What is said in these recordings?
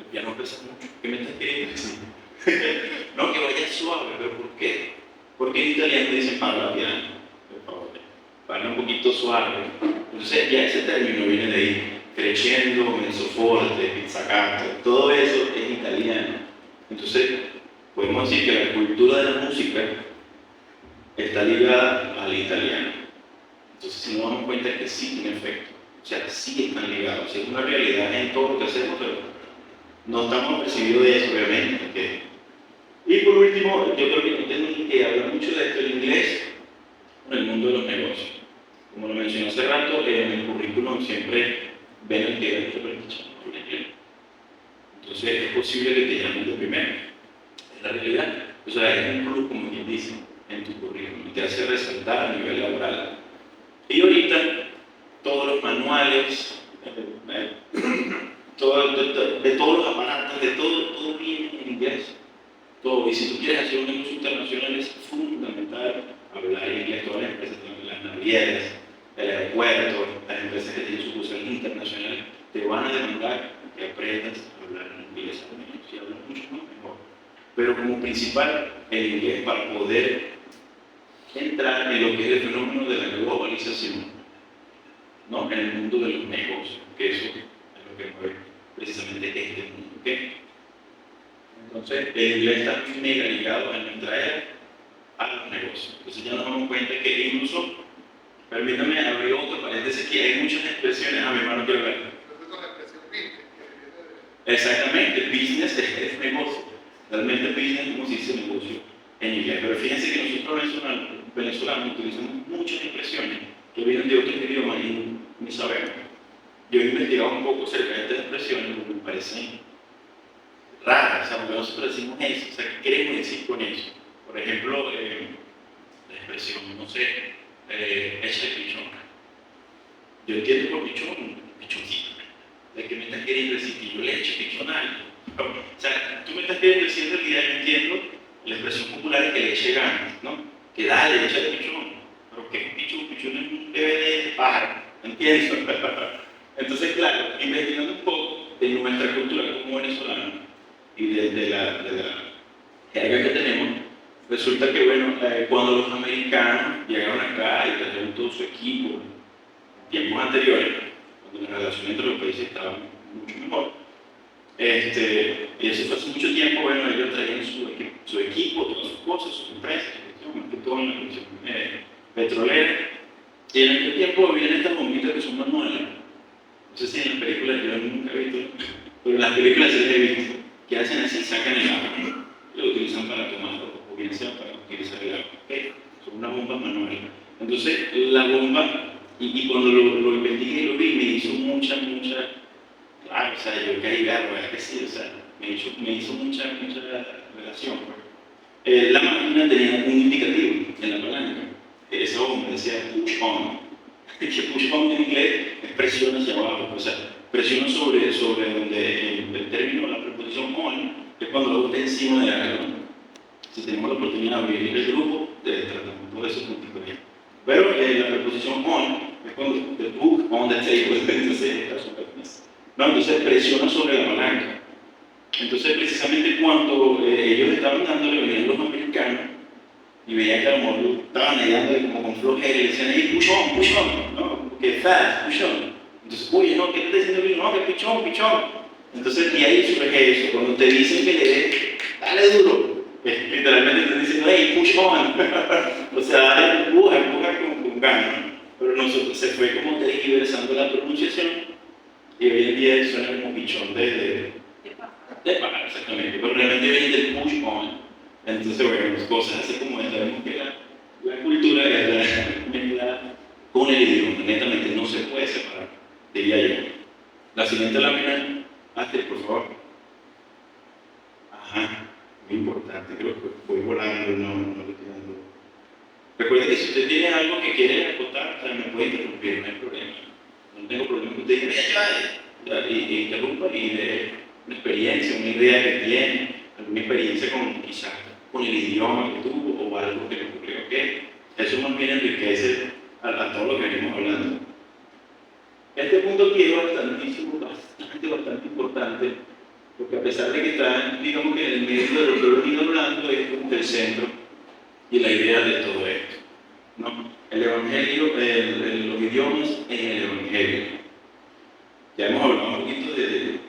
el piano pesa mucho. ¿Qué me estás queriendo decir? No, que vaya suave, pero ¿por qué? Porque en italiano dicen parla piano, por favor. Parla un poquito suave. Entonces ya ese término viene de ahí. Crescendo, mezzo forte, pizzicato, todo eso es italiano. Entonces, podemos decir que la cultura de la música está ligada al italiano. Entonces, si nos damos cuenta que sí tiene efecto, o sea, sí están ligados, o sea, es una realidad en todo lo que hacemos, pero no estamos percibidos de eso, obviamente. ¿Okay? Y por último, yo creo que no tengo que hablar mucho de esto, el inglés en el mundo de los negocios. Como lo mencioné hace rato, en el currículum siempre ven el que es el inglés. Entonces, es posible que te llamen de primero. Es la realidad. O sea, es un plus, como quien dice, en tu currículum, y te hace resaltar a nivel laboral. Y ahorita, todos los manuales, de todos los aparatos, de todo viene en inglés. Todo. Y si tú quieres hacer un negocio internacional, es fundamental hablar inglés. Todas las empresas, las navieras, el aeropuerto, las empresas que tienen sucursales internacionales, te van a demandar que aprendas a hablar inglés al menos. Si hablas mucho más, mejor. Pero como principal, el inglés para poder entrar en lo que es el fenómeno de la globalización, ¿no? En el mundo de los negocios, que eso es lo que mueve precisamente este mundo. ¿Okay? Entonces, el inglés está mega ligado a nuestra era a los negocios. Entonces ya nos damos cuenta que incluso, permítame abrir otro paréntesis, que hay muchas expresiones, a mi hermano quiero ver. Exactamente, business es negocio. Realmente business es como se dice negocio en inglés. Pero fíjense que nosotros venezolanos utilizamos muchas expresiones que vienen de otros idiomas y ni sabemos. Yo he investigado un poco acerca de estas expresiones porque me parecen raras, o sea, porque nosotros decimos eso, o sea, ¿qué queremos decir con eso? Por ejemplo, la expresión, no sé, échale pichón. Yo entiendo por pichón, pichoncito. ¿De qué me estás queriendo decir? Que yo le echo pichón a algo. O sea, tú me estás queriendo decir en realidad, yo entiendo la expresión popular es que le eche ganas, ¿no? Que dale, échale pichón. Pero ¿qué es pichón? Pichón es un bebé de pájaro, ¿entiendes? Entonces, claro, investigando un poco de nuestra cultura como venezolanos y de la jerga que tenemos, resulta que, bueno, cuando los americanos llegaron acá y trajeron todo su equipo, en tiempos anteriores, cuando la relación entre los países estaba mucho mejor, y eso fue hace mucho tiempo, bueno, ellos traían su equipo, todas sus cosas, sus empresas, más que todo en la producción petrolera, y en aquel tiempo vienen estas bombitas que son manuales. No sé si en las películas, yo nunca he visto, pero en las películas sí las he visto, que hacen así, sacan el agua, lo utilizan para tomar, o bien sea para utilizar el agua. ¿Okay? Son unas bombas manuales. Entonces, la bomba, y cuando lo investigué y lo vi, me hizo mucha, claro, o sea, yo caí garro, ¿verdad que sí? O sea, me hizo mucha relación. La máquina tenía un indicativo en la palanca. Esa bomba decía push on. Que push on en inglés es presión hacia abajo, o sea, presiona sobre donde el término, la preposición on, es cuando lo usted encima de algo. Si tenemos la oportunidad de abrir el grupo, tratamos todo eso con tipología. Pero la preposición on es cuando the book on the table, entonces presiona sobre la palanca. Entonces, precisamente cuando ellos estaban dándole, venían los americanos y veían que a lo mejor estaban ahí dándole como con flojera y decían, hey, push on, ¿no? Que fast, push on. Entonces, oye, no, ¿qué te está diciendo? No, que pichón. Entonces, de ahí surge eso. Cuando te dicen que le des, dale duro. Literalmente te están diciendo, hey, push on. O sea, dale, empuja con ganas. Pero nosotros se fue como tergiversando la pronunciación y hoy en día suena como pichón de pájaro, exactamente. Pero realmente viene del push on. Entonces, bueno, cosas así como esta, vemos que la cultura es mezclada con el idioma, netamente no se puede separar, diría yo. La siguiente lámina, hazte, por favor. Ajá, muy importante, creo que voy volando, no lo estoy dando. Recuerde que si usted tiene algo que quiere acotar, me puede interrumpir, no hay problema. No tengo problema que usted diga, y interrumpa y dé una experiencia, una idea que tiene, alguna experiencia quizás con el idioma que tuvo o algo que le ocurrió. ¿Okay? Eso más bien enriquece a todo lo que venimos hablando. Este punto aquí es bastante importante porque a pesar de que está, digamos que en el medio de lo que he venido hablando, es como el centro y la idea de todo esto, ¿no? El Evangelio, los idiomas en el Evangelio. Ya hemos hablado un poquito del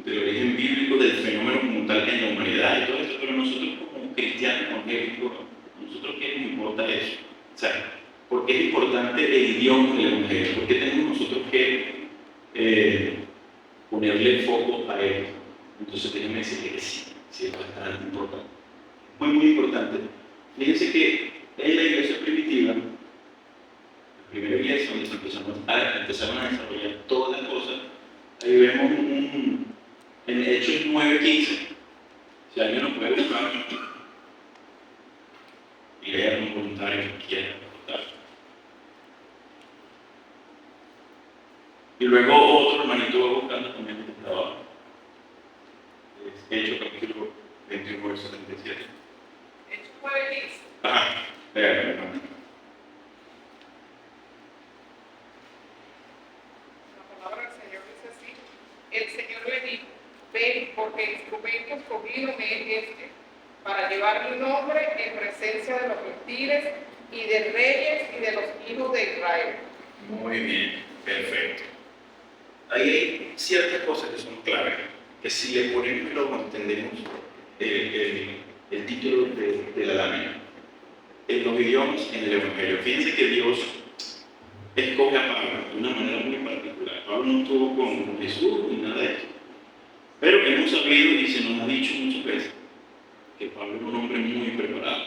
origen bíblico del fenómeno como tal en la humanidad y todo esto, pero nosotros como cristianos evangélicos, ¿a nosotros qué nos importa eso? O sea, ¿por qué es importante el idioma en el Evangelio? ¿Por qué tenemos nosotros que ponerle foco a esto? Entonces déjenme decirle que sí, sí es bastante importante. Muy, muy importante. Fíjense que en la iglesia primitiva, la primera iglesia donde se empezaron a desarrollar todas las cosas, ahí vemos en Hechos 9:15, si alguien nos puede buscar y leer un voluntario que quiera aportar. Y luego otro hermanito va buscando también el trabajo. Hechos capítulo 21, verso 37. Hechos 9:15. Ajá, hermano. La palabra del Señor dice así: el Señor le dijo, ven, porque el instrumento escogido me es este, para llevar mi nombre en presencia de los gentiles y de reyes y de los hijos de Israel. Muy bien, perfecto. Ahí hay ciertas cosas que son claves, que si le ponemos y lo entendemos el título de la lámina, en los idiomas en el Evangelio. Fíjense que Dios escoge a Pablo de una manera muy particular. Pablo no estuvo con Jesús ni nada de esto, pero hemos sabido y se nos ha dicho muchas veces que Pablo era un hombre muy preparado.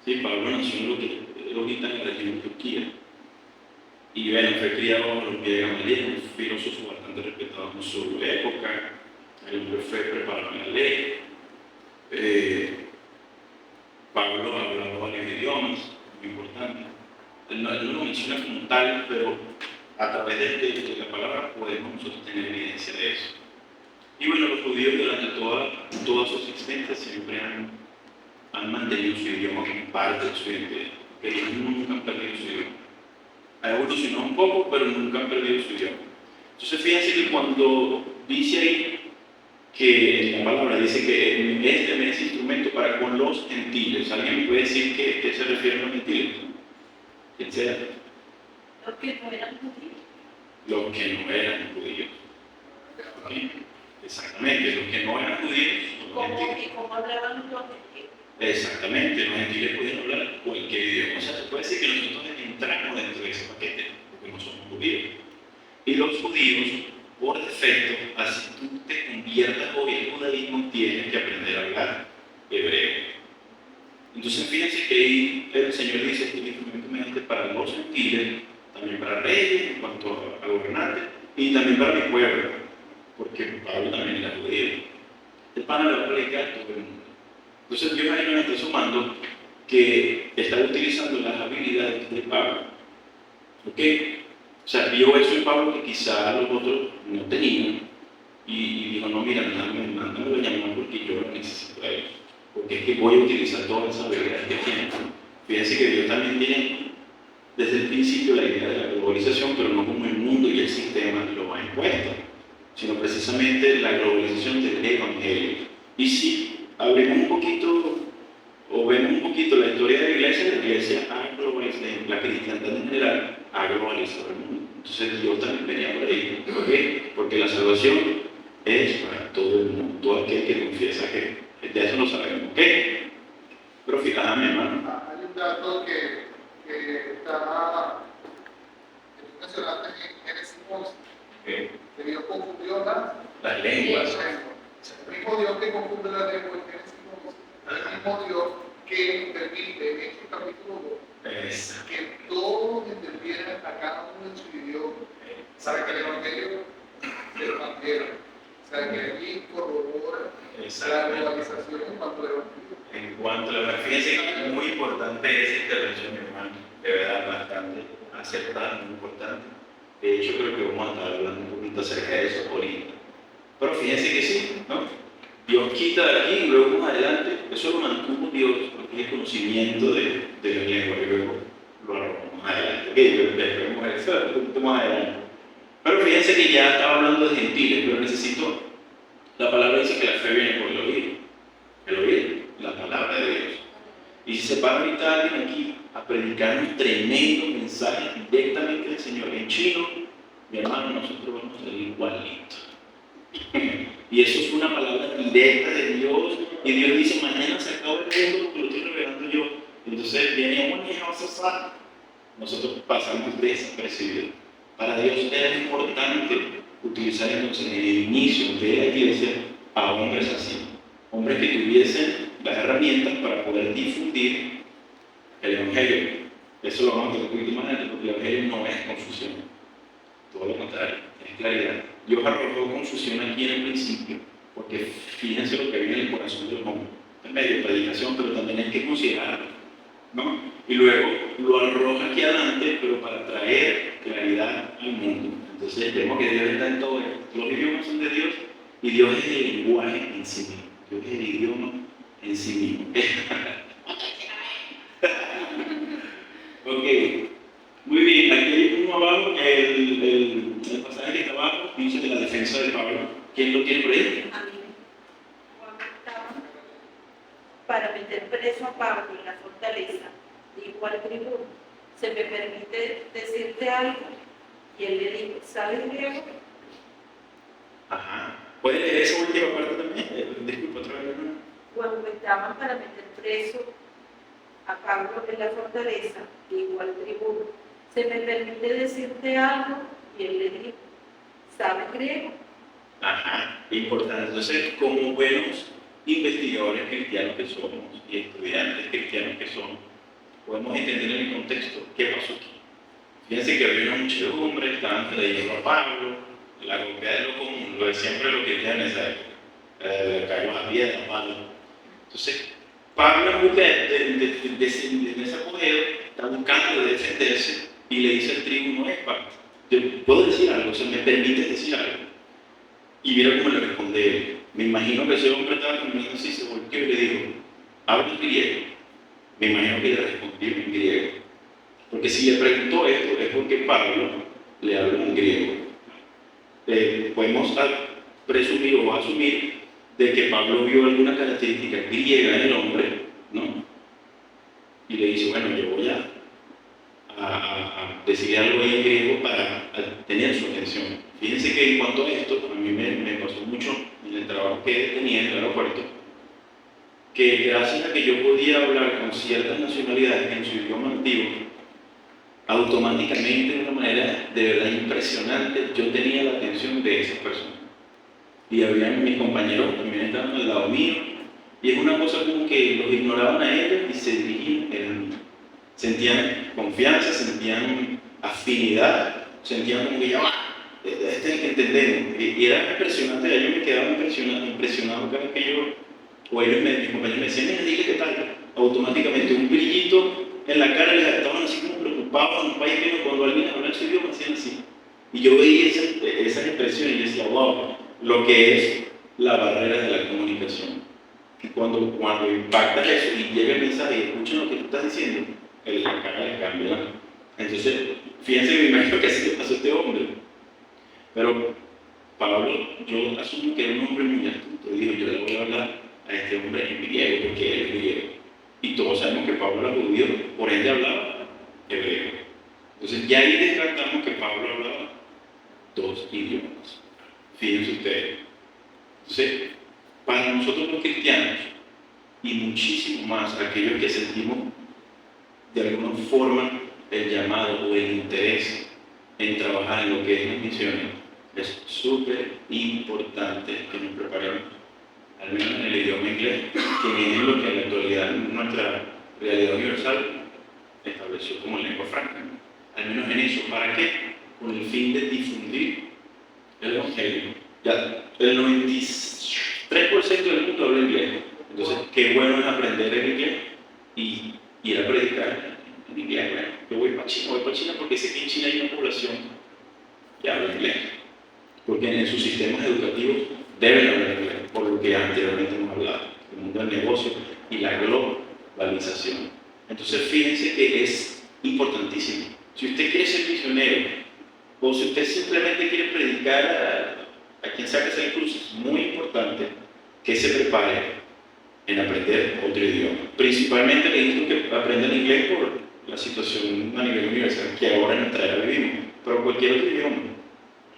Sí, Pablo nació en lo que ahorita en la región de Turquía. Y bueno, fue criado a los pies de Gamaliel, un filósofo bastante respetado en su época. El hombre fue preparado en la ley. Pablo hablaba varios idiomas, muy importante. Él no lo menciona como tal, pero a través de la palabra podemos nosotros tener evidencia de eso. Y bueno, los judíos durante toda su existencia siempre han mantenido su idioma como parte de su identidad, que ellos nunca han perdido su idioma. Ha evolucionado un poco, pero nunca han perdido su idioma. Entonces fíjense que cuando dice ahí que en la palabra dice que este me es instrumento para con los gentiles, ¿alguien me puede decir qué se refiere a los gentiles? ¿Quién sea? Los que no eran judíos. Los que no eran judíos. ¿Okay? Exactamente, los que no eran judíos son los gentiles. ¿Y cómo hablaban los gentiles? Exactamente, los gentiles podían hablar cualquier idioma. O sea, se puede decir que nosotros entramos dentro de ese paquete, porque no somos judíos. Y los judíos, por defecto, así tú te conviertas hoy en judaísmo, tienes que aprender a hablar hebreo. Entonces, fíjense que ahí el Señor dice: este instrumento mediante para los gentiles, también para reyes, en cuanto a gobernantes, y también para mi pueblo, porque Pablo también era judío. El pana le va a predicar a todo el mundo. Entonces, Dios ahí nos está sumando que está utilizando las habilidades de Pablo. ¿Ok? O sea, vio eso en Pablo que quizá los otros no tenían y dijo: no, mira, mándame a llamar porque yo lo necesito a ellos. Porque es que voy a utilizar todas esas habilidades que tienen. Fíjense que Dios también tiene desde el principio la idea de la globalización, pero no como el mundo y el sistema lo ha impuesto, sino precisamente la globalización del Evangelio. Y si abrimos un poquito o vemos un poquito la historia de la iglesia ha globalizado, la cristiandad en general ha globalizado el mundo. Entonces Dios también venía por ahí. ¿Por qué? Porque la salvación es para todo el mundo, todo aquel que confiesa que de eso lo sabemos. ¿Ok? Pero fíjate, mi hermano. Hay un dato que está mencionando en Génesis 11, Okay. que Dios confundió Las lenguas. el mismo Dios que confunde la lengua en Génesis 11, el mismo Dios que permite en este capítulo 2 que todos entendieran a cada uno en su idioma. Sabe que el Evangelio se expandieron, sabe que allí corrobora la globalización en cuanto al Evangelio. En cuanto a la fíjense que es muy importante esa intervención, mi hermano, de verdad bastante acertada, muy importante. De hecho, creo que vamos a estar hablando un poquito acerca de eso ahorita. Pero fíjense que sí, ¿no? Dios quita de aquí y luego más adelante, eso lo mantuvo Dios, porque es el conocimiento de la lengua, y luego lo arrojamos más adelante. Ok, vemos eso un poquito más adelante. Pero fíjense que ya estaba hablando de gentiles, pero necesito La palabra dice que la fe viene por el oír la palabra de Dios. Y si se para ahorita alguien aquí a predicar un tremendo mensaje directamente del Señor en chino, mi hermano, nosotros vamos a salir igualitos. Y eso es una palabra directa de Dios. Y Dios dice, mañana se acaba el mundo porque lo estoy revelando yo. Entonces viene un hijo a nosotros pasamos desapercibidos. Para Dios era importante utilizar entonces en el inicio de la iglesia a hombres así. Hombres que tuviesen las herramientas para poder difundir el Evangelio. Eso lo vamos a tener un poquito más adelante porque el Evangelio no es confusión. Todo lo contrario, es claridad. Dios arrojó confusión aquí en el principio, porque fíjense lo que viene en el corazón de los hombres. En medio de predicación, pero también hay que considerarlo, ¿no? Y luego lo arroja aquí adelante, pero para traer claridad al mundo. Entonces vemos que Dios está en todo esto. Los idiomas son de Dios y Dios es el lenguaje en sí mismo. Dios es el idioma en sí mismo. Ok, muy bien. Aquí hay uno abajo, el pasaje que está abajo, dice de la defensa de Pablo. ¿Quién lo tiene por ahí? A mí, cuando estaban para meter preso a Pablo en la fortaleza, dijo al tribuno, ¿se me permite decirte algo? Y él le dijo, ¿sabes griego? Ajá. ¿Puede leer esa última parte también? Disculpa otra vez. Cuando estaban para meter preso a Pablo en la fortaleza, dijo al tribuno, ¿se me permite decirte algo? Y él le dijo, ¿sabes griego? Ajá, importante. Entonces, como buenos investigadores cristianos que somos y estudiantes cristianos que somos, podemos entender en el contexto qué pasó aquí. Fíjense que había una muchedumbre, estaban trayendo a Pablo, la golpeada de lo común, lo de siempre lo que en esa época, cayó a piedra, palo. Entonces, Pablo, en ese apogeo, está buscando defenderse y le dice al tribuno, yo puedo decir algo, ¿se me permite decir algo? Y mira cómo le responde él. Me imagino que ese hombre estaba caminando así, se volteó y le dijo, ¿habla griego? Me imagino que le respondió en griego. Porque si le preguntó esto es porque Pablo le habló en griego. Podemos presumir o asumir de que Pablo vio alguna característica griega en el hombre, ¿no? Y le dice, bueno, yo voy a decir algo ahí en griego para tener su atención. Fíjense que en cuanto a esto, a mí me pasó mucho en el trabajo que tenía en el aeropuerto, que gracias a que yo podía hablar con ciertas nacionalidades en su idioma antiguo, automáticamente de una manera de verdad impresionante, yo tenía la atención de esas personas. Y habían mis compañeros también estaban al lado mío, y es una cosa como que los ignoraban a ellos y se dirigían a mí. Sentían confianza, sentían afinidad, sentían como que ya va, este es el que entendemos. Y era impresionante, yo me quedaba impresionado cada vez que yo, o ellos, mis compañeros me decían, mira, dile qué tal. Automáticamente un brillito en la cara, les estaban así como preocupados en un país que cuando alguien hablaba en su idioma hacían así. Y yo veía esas expresiones y decía, wow, lo que es la barrera de la comunicación. Y cuando impactas eso y llega el mensaje y escuchan lo que tú estás diciendo, la cara le cambia, ¿no? Entonces, fíjense que me imagino que así le pasó a este hombre. Pero Pablo, yo asumo que era un hombre muy astuto. Y dijo, yo le voy a hablar a este hombre en griego, porque él es griego. Y todos sabemos que Pablo era judío, por ende hablaba hebreo. Entonces, ya ahí descartamos que Pablo hablaba 2 idiomas. Fíjense ustedes. Entonces, para nosotros los cristianos, y muchísimo más aquellos que sentimos de alguna forma el llamado o el interés en trabajar en lo que es las misiones, es súper importante que nos preparemos, al menos en el idioma inglés, que es lo que en la actualidad nuestra realidad universal estableció como lengua franca. Al menos en eso, ¿para qué? Con el fin de difundir el Evangelio. Ya el 93% del mundo habla inglés. Entonces, qué bueno es aprender el inglés y ir a predicar en inglés. Bueno, yo voy para China porque sé que en China hay una población que habla inglés. Porque en sus sistemas educativos deben hablar inglés, por lo que anteriormente hemos hablado, el mundo del negocio y la globalización. Entonces, fíjense que es importantísimo. Si usted quiere ser misionero, o si usted simplemente quiere predicar a quien sea que sea el curso, es muy importante que se prepare en aprender otro idioma. Principalmente le digo que aprendan inglés por la situación a nivel universal que ahora en nuestra era vivimos, pero cualquier otro idioma,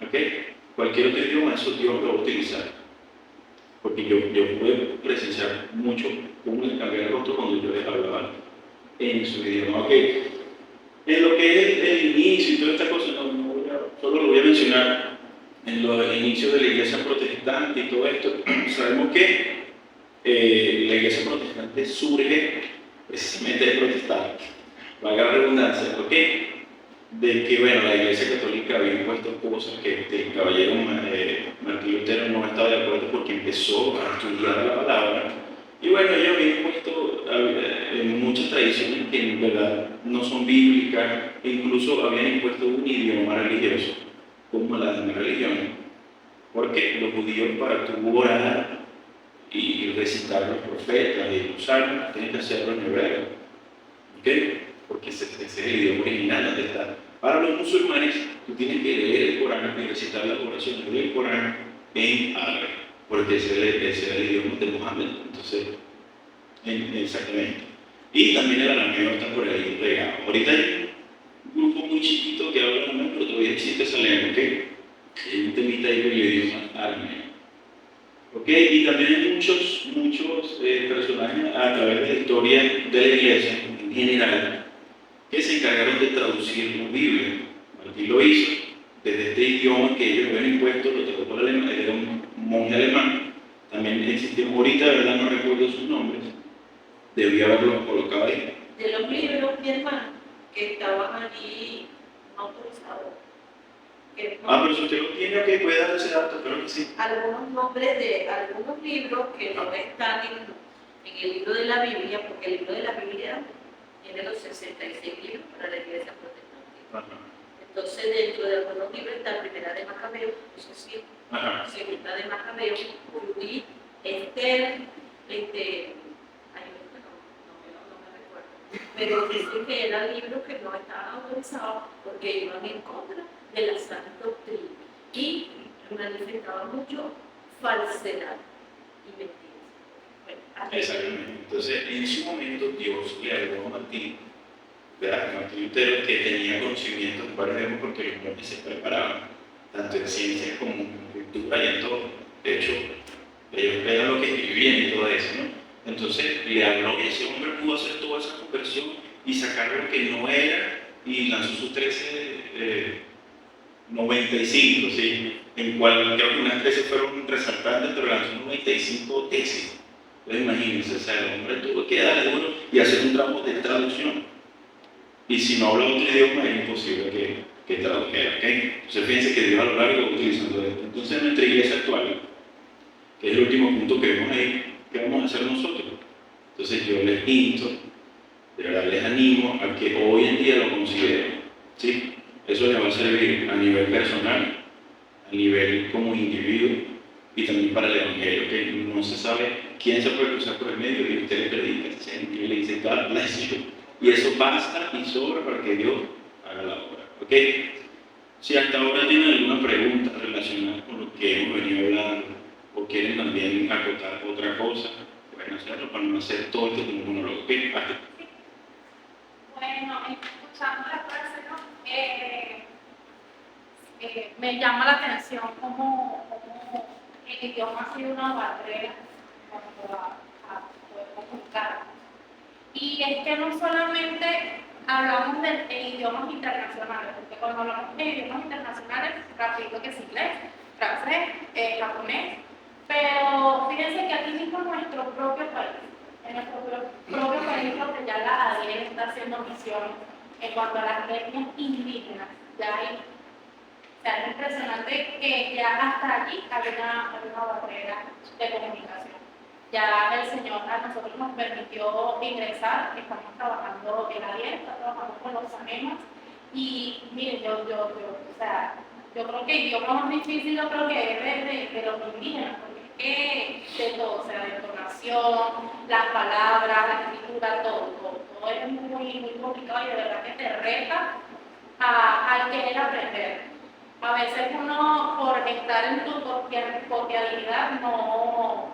¿ok? Cualquier otro idioma, eso Dios lo va a utilizar. Porque yo pude presenciar mucho cómo le cambié el rostro cuando yo les hablaba en su idioma. ¿Ok? En lo que es el inicio y toda esta cosa, solo lo voy a mencionar en los inicios de la iglesia protestante y todo esto. Sabemos que la iglesia protestante surge precisamente de protestar, valga la redundancia, ¿ok? De que, bueno, la iglesia católica había impuesto cosas que el caballero Martín Lutero no estaba de acuerdo porque empezó a estudiar la palabra. Y bueno, ellos habían impuesto muchas tradiciones que en verdad no son bíblicas, e incluso habían impuesto un idioma religioso, como las demás religiones, porque los judíos para tu orar y recitar los profetas y los salmos tienen que hacerlo en hebreo, ¿ok? Porque ese es el idioma original donde está. Para los musulmanes, tú tienes que leer el Corán y recitar las oraciones del Corán en árabe, porque ese es el idioma de Mohammed. Entonces, exactamente. Y también el arameo está por ahí pegado. Ahorita hay un grupo muy chiquito que habla arameo, pero todavía existe esa lengua, ¿ok? Hay un temita ahí con el idioma arameo. ¿Ok? Y también hay muchos personajes a través de la historia de la iglesia en general que se encargaron de traducir la Biblia. Martín lo hizo desde este idioma que ellos habían impuesto, lo tocó por alemán, era un monje alemán. También existió, ahorita de verdad no recuerdo sus nombres, debía haberlo colocado ahí. De los libros, mi hermano, que estaban allí no autorizados. Pero si usted lo tiene, ok, puede dar ese dato, creo que sí. Algunos nombres de algunos libros que no están en el libro de la Biblia, porque el libro de la Biblia tiene los 66 libros para la iglesia protestante. Entonces, dentro de algunos libros está Primera de Macabeo, eso sí, Segunda de Macabeo, Judith, Esther, no me recuerdo. Pero dicen que eran libros que no estaban autorizados porque iban en contra de la sana doctrina y manifestaban mucho falsedad y mentiras. Bueno, exactamente. Entonces, en su momento, Dios le habló a Martín, ¿verdad? Martín Lutero, que tenía conocimientos para porque los hombres se preparaban, tanto en ciencias como en escritura y en todo. De hecho, ellos veían lo que escribían y todo eso, ¿no? Entonces, le habló y ese hombre pudo hacer toda esa conversión y sacar lo que no era y lanzó sus 95, ¿sí? En cual creo que unas 13 fueron resaltantes, pero lanzó 95 tesis. Entonces imagínense, o sea, el hombre tuvo que darle duro y hacer un trabajo de traducción. Y si no habla otro idioma es imposible que tradujera, ¿ok? Entonces fíjense que Dios a lo largo va utilizando esto. Entonces en nuestra iglesia actual, que es el último punto que vemos ahí, ¿qué vamos a hacer nosotros? Entonces yo les insto, de verdad les animo a que hoy en día lo consideren, ¿sí? Eso les va a servir a nivel personal, a nivel como individuo y también para el evangelio, que no se sabe quién se puede cruzar por el medio y usted le predica y le dice God bless you. Y eso basta y sobra para que Dios haga la obra, ¿ok? Si hasta ahora tienen alguna pregunta relacionada con lo que hemos venido hablando o quieren también acotar otra cosa, pueden hacerlo para no hacer todo esto como un monólogo, ¿ok? Bueno, escuchando la frase, ¿no? Me llama la atención cómo el idioma ha sido una barrera cuanto a poder comunicarnos. Y es que no solamente hablamos de idiomas internacionales, porque cuando hablamos de idiomas internacionales, rápido que es inglés, francés, japonés, pero fíjense que aquí mismo en nuestro propio país, donde ya la ADN está haciendo misiones en cuanto a las etnias indígenas, ya hay, o sea, es impresionante que ya hasta allí hay una barrera de comunicación. Ya el Señor a nosotros nos permitió ingresar, estamos trabajando en la dieta, estamos trabajando con los anemas y miren, yo creo que el idioma más difícil yo creo que es de los indígenas, porque es que de todo, o sea, de entonación, las palabras, la escritura, todo es muy, muy complicado y de verdad que te reta al querer aprender. A veces uno, por estar en tu cordialidad, no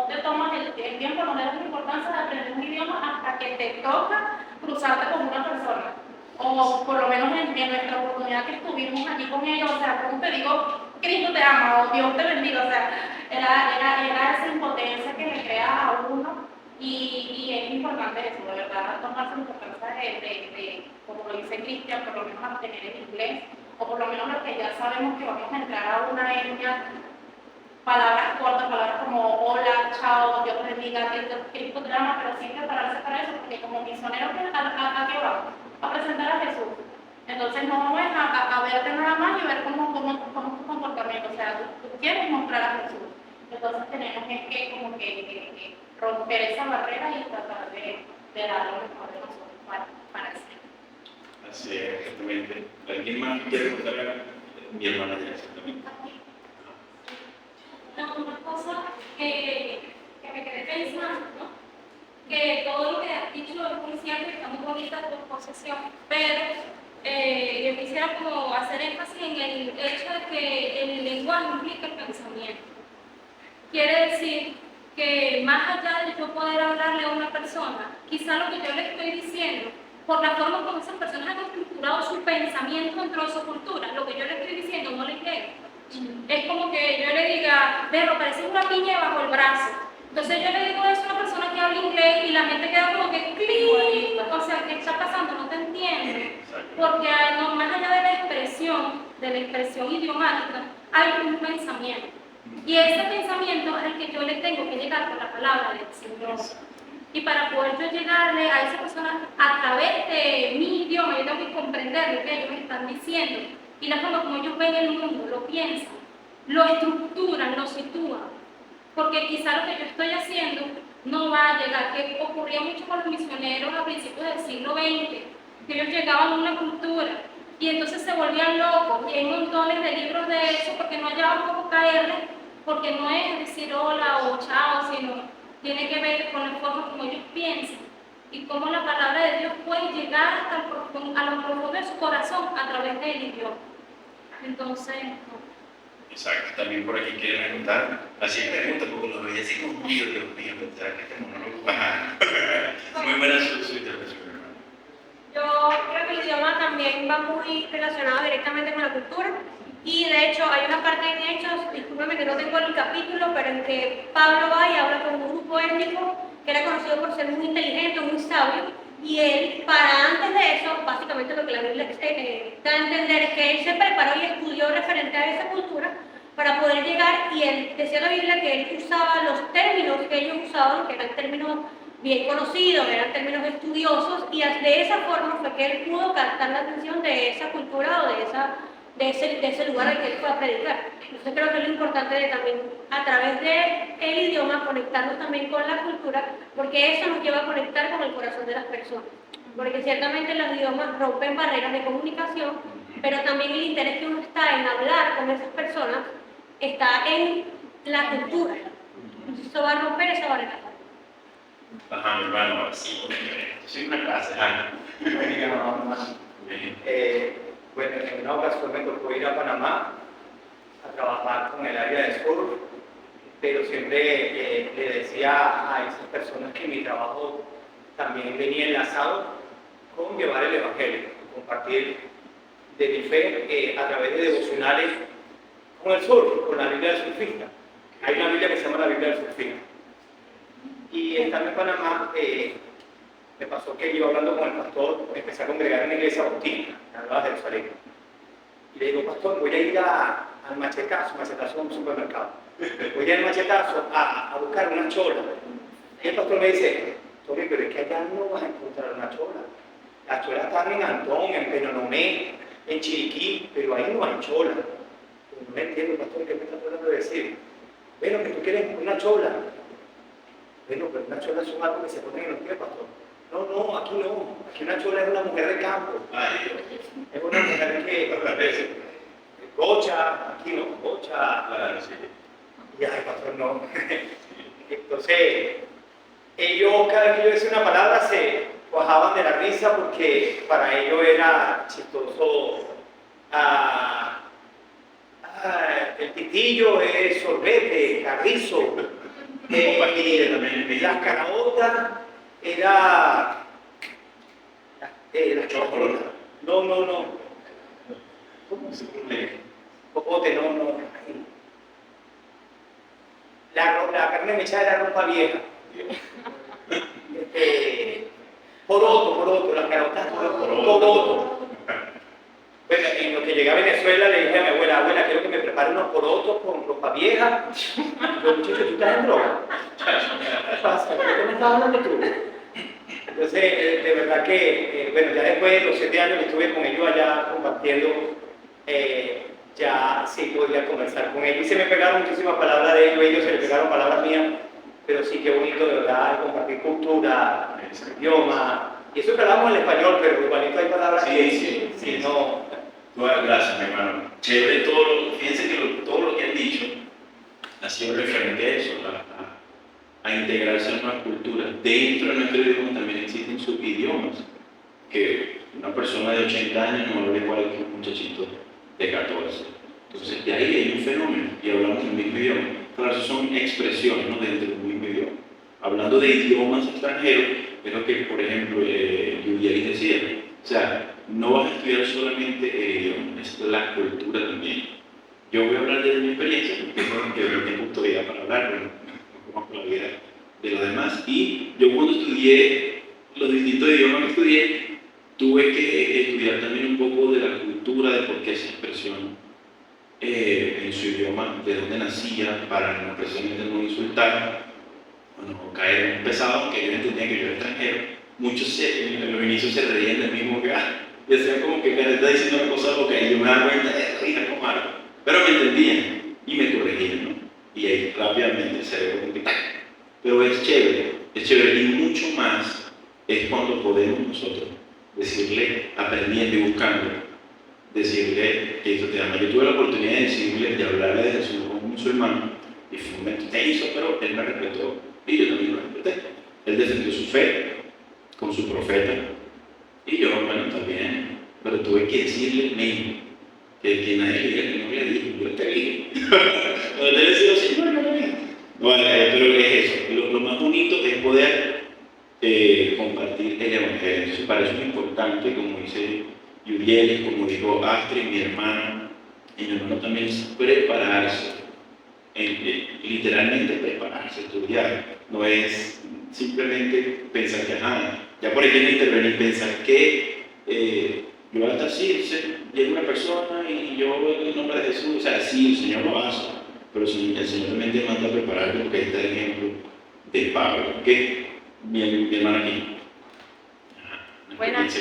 te tomas el tiempo, no le das la importancia de aprender un idioma hasta que te toca cruzarte con una persona. O por lo menos en nuestra oportunidad que estuvimos aquí con ellos, o sea, como te digo, Cristo te ama o Dios te bendiga, o sea, era esa impotencia que le crea a uno y es importante eso, de verdad, tomarse la importancia de, como lo dice Cristian, por lo menos mantener el inglés, o por lo menos lo que ya sabemos que vamos a entrar a una etnia, palabras cortas, palabras como hola, chao, Dios te bendiga, Cristo te ama, pero siempre pararse para eso, porque como misioneros, ¿a qué vamos? A presentar a Jesús. Entonces no es a verte nada más y ver cómo tu comportamiento, o sea, tú quieres mostrar a Jesús. Entonces tenemos que como que romper esa barrera y tratar de dar lo mejor de nosotros para eso. Así es, exactamente. ¿Alguien más quiere contar a mi hermana ya exactamente? Una cosa que me quedé pensando, ¿no? Que todo lo que has dicho es muy cierto y está muy bonita tu exposición, pero yo quisiera como hacer énfasis en el hecho de que el lenguaje implica el pensamiento. Quiere decir que más allá de yo poder hablarle a una persona, quizá lo que yo le estoy diciendo, por la forma como esas personas han estructurado su pensamiento dentro de su cultura, lo que yo le estoy diciendo no le llega. Es como que yo le diga, Berro, pareces una piña bajo el brazo. Entonces yo le digo eso a una persona que habla inglés y la gente queda como que ¡clic! O sea, ¿qué está pasando? No te entiendo. Porque no, más allá de la expresión idiomática, hay un pensamiento. Y ese pensamiento es el que yo le tengo que llegar con la palabra del Señor. Y para poder yo llegarle a esa persona a través de mi idioma, yo tengo que comprender lo que ellos me están diciendo. Y la forma como ellos ven el mundo, lo piensan, lo estructuran, lo sitúan. Porque quizá lo que yo estoy haciendo no va a llegar, que ocurría mucho con los misioneros a principios del siglo XX, que ellos llegaban a una cultura y entonces se volvían locos, y hay montones de libros de eso porque no hallaban cómo caerle, porque no es decir hola o chao, sino tiene que ver con la forma como ellos piensan y cómo la palabra de Dios puede llegar hasta a lo profundo de su corazón a través del idioma. Entonces, Exacto, también por aquí quieren preguntar. Así pregunta porque lo veía así como Dios mío, pensar que este monólogo. Muy buena su intervención, hermano. Yo creo que el idioma también va muy relacionado directamente con la cultura y de hecho hay una parte en Hechos, discúlpeme que no tengo el capítulo, pero en que Pablo va y habla con un grupo étnico que era conocido por ser muy inteligente, muy sabio, y él, para antes de eso, básicamente lo que la Biblia da a entender es que él se preparó y estudió referente a esa cultura para poder llegar, y él decía la Biblia que él usaba los términos que ellos usaban, que eran términos bien conocidos, eran términos estudiosos, y de esa forma fue que él pudo captar la atención de esa cultura o de ese lugar al que él fue a predicar. Entonces creo que es lo importante de también, a través del idioma, conectarnos también con la cultura, porque eso nos lleva a conectar con el corazón de las personas. Porque ciertamente los idiomas rompen barreras de comunicación, pero también el interés que uno está en hablar con esas personas está en la cultura. Entonces eso va a romper esa barrera. Ajá, mi hermano, así, soy una clase, Ana. Bueno, en una ocasión me tocó ir a Panamá a trabajar con el área de surf, pero siempre le decía a esas personas que mi trabajo también venía enlazado con llevar el Evangelio, compartir de mi fe a través de devocionales con el surf, con la Biblia del surfista. Hay una Biblia que se llama la Biblia del surfista. Y estando en Panamá, me pasó que yo hablando con el pastor, empecé a congregar en la iglesia bautista, en la de Jerusalén. Y le digo, pastor, voy a ir al machetazo es un supermercado. Voy a ir al machetazo a buscar una chola. Y el pastor me dice, Tony, pero es que allá no vas a encontrar una chola. Las cholas están en Antón, en Penonomé, en Chiriquí, pero ahí no hay chola. No me entiendo, pastor, ¿qué me está tratando de decir? Bueno, que tú quieres una chola. Bueno, pero una chola son algo que se ponen en los pies, pastor. No, aquí no. Aquí una chola es una mujer de campo. Es una mujer que gocha, aquí no, gocha. Claro, sí. Y ay, pastor, no. Entonces, ellos, cada vez que yo decía una palabra, se bajaban de la risa porque para ellos era chistoso El pitillo es sorbete, carrizo. Las caraotas era la chocolate. No. ¿Cómo se llama? Popote, no. La carne mechada era ropa vieja. Poroto, las carotas poroto. Bueno, en lo que llegué a Venezuela le dije a mi abuela, quiero que me prepare unos porotos con ropa vieja. Yo, muchacho, ¿tú estás en droga? ¿Qué pasa? ¿Por qué me estás hablando tú? Entonces, de verdad que, bueno, ya después de los 7 años que estuve con ellos allá compartiendo, ya sí podía conversar con ellos. Y se me pegaron muchísimas palabras de ellos se le pegaron palabras mías, pero sí, qué bonito, de verdad, compartir cultura, idioma. Y eso que hablamos en español, pero igualito hay palabras sí, no. Bueno, gracias, mi hermano. Chévere fíjense que todo lo que han dicho ha sido referente a eso, a integrarse en una cultura. Dentro de nuestro idioma también existen subidiomas, que una persona de 80 años no habla igual que un muchachito de 14. Entonces, de ahí hay un fenómeno, y hablamos el mismo idioma. Claro, eso son expresiones, ¿no?, dentro del mismo idioma. Hablando de idiomas extranjeros, es lo que, por ejemplo, Yudiel decía. O sea, no vas a estudiar solamente idiomas, es la cultura también. Yo voy a hablar de mi experiencia, porque no tengo autoridad para hablar, pero no conozco la vida de los demás. Y yo cuando estudié los distintos idiomas que estudié, tuve que estudiar también un poco de la cultura, de por qué se expresión en su idioma, de dónde nacía, para no precisamente no insultar, o no caer en un pesado, que yo entendía que yo era extranjero. Muchos en los inicios se reían del mismo que, y hacían como que está diciendo una cosa loca, y yo me daba cuenta, hija, como algo. Pero me entendían y me corregían, ¿no? Y ahí rápidamente el cerebro multiplica. Pero es chévere, y mucho más es cuando podemos nosotros decirle, aprendiendo y buscando, decirle que esto te ama. Yo tuve la oportunidad de decirle, de hablarle de Jesús con un musulmán, y fue un momento tenso, pero él me respetó y yo también lo respeté. Él defendió su fe con su profeta y yo, bueno, también, pero tuve que decirle mismo que nadie le diga que no le dije, yo te dije. Cuando te decía, Señor, no le dije. Bueno, pero es eso, lo más bonito es poder compartir el evangelio. Entonces, para eso es importante, como dice Yuriel, como dijo Astrid, mi hermana, y mi hermano también, prepararse. Literalmente prepararse, estudiar. No es simplemente pensar que, ya por ahí tiene que intervenir, pensar que yo hasta así, llega una persona y yo en el nombre de Jesús, o sea, sí, el Señor lo hace, pero el Señor también te manda a prepararte, porque ahí está el ejemplo de Pablo. ¿Ok? Mi hermana aquí. Bueno, esta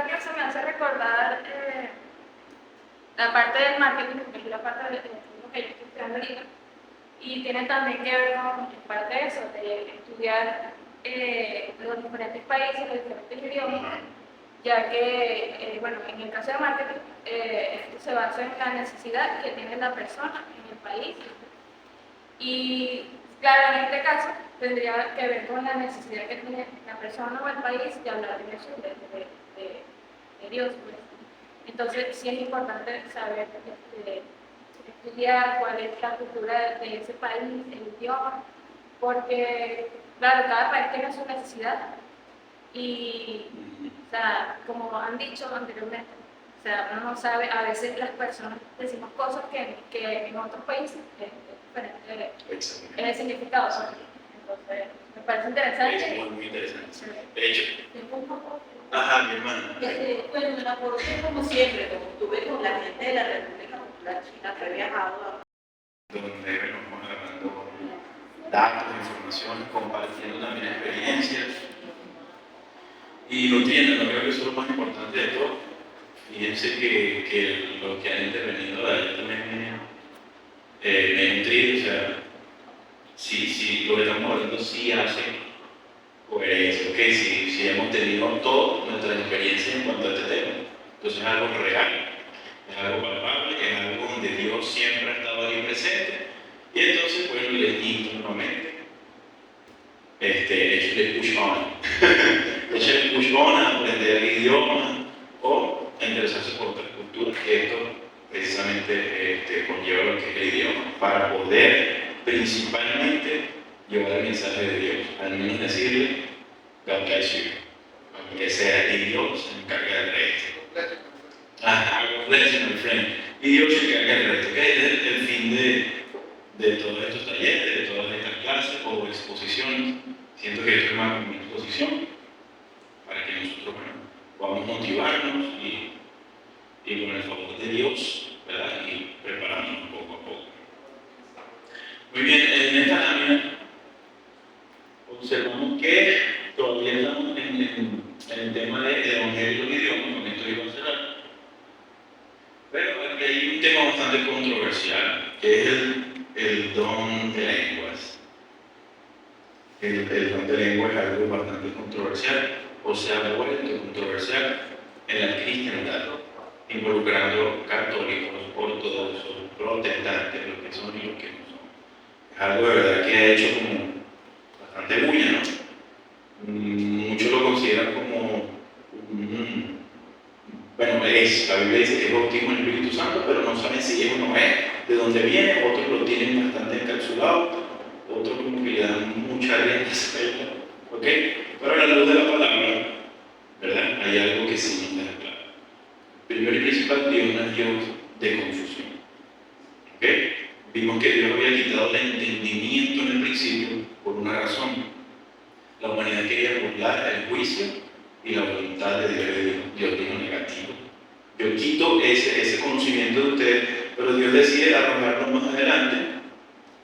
clase me hace recordar la parte del marketing, que es la parte de lo que yo estoy estudiando ahorita, y tiene también que ver con parte de eso, de estudiar los diferentes países, los diferentes idiomas, ya que, bueno, en el caso de marketing, esto se basa en la necesidad que tiene la persona en el país, y claro, en este caso tendría que ver con la necesidad que tiene la persona o el país de hablar de Jesús, de Dios, pues. Entonces sí es importante saber estudiar cuál es la cultura de ese país, el idioma, porque claro, cada país tiene su necesidad y, o sea, como han dicho anteriormente, o sea, uno no sabe, a veces las personas decimos cosas que en otros países es diferente el significado, ¿no? Entonces me parece interesante. Es muy interesante. De hecho, ajá, mi hermana. Bueno, me la aporté como siempre, como estuve con la gente de la República Popular China que he viajado donde nos vamos agarrando datos, información, compartiendo también experiencias y nutriendo. Creo que eso es lo más importante de todo. Fíjense que los que han intervenido de allá también me he nutrido, o sea, si lo que estamos hablando sí hace coherencia, ¿ok? Si hemos tenido toda nuestra experiencia en cuanto a este tema, entonces es algo real, es algo palpable, es algo donde Dios siempre ha estado ahí presente, y entonces, bueno, les insto nuevamente, échale push on, échale push on a aprender idiomas o a interesarse precisamente conlleva lo que es el idioma, para poder principalmente llevar el mensaje de Dios, al menos decirle, God bless you, aunque sea, y Dios se encarga del resto. God bless you, my friend. Y Dios se encarga del resto, que es el fin de todos estos talleres, de todas estas clases o exposiciones. Siento que esto es más como una exposición para que nosotros, bueno, podamos motivarnos y con el favor de Dios, ¿verdad? Y prepararnos poco a poco. Muy bien, en esta lámina observamos que todavía estamos en el tema del evangelio del idioma, con esto iba a cerrar. Pero aquí hay un tema bastante controversial, que es el don de lenguas. El don de lenguas es algo bastante controversial, o se ha vuelto controversial en la cristiandad, involucrando católicos, ortodoxos, protestantes, los que son y los que no son. Es algo de verdad que ha hecho como bastante bulla, ¿no? Muchos lo consideran como bueno, la Biblia dice que es bautismo en el Espíritu Santo, pero no saben si es o no es, de dónde viene, otros lo tienen bastante encapsulado, otros como que le dan mucha rienda suelta, ¿ok? Pero a la luz de la palabra, ¿verdad? Hay algo que sí nos deja claro. Primero y principal, Dios no es Dios de confusión, ¿ok? Vimos que Dios había quitado el entendimiento en el principio por una razón. La humanidad quería burlar el juicio y la voluntad de Dios. Dios dijo negativo. Yo quito ese conocimiento de ustedes, pero Dios decide arrojarlo más adelante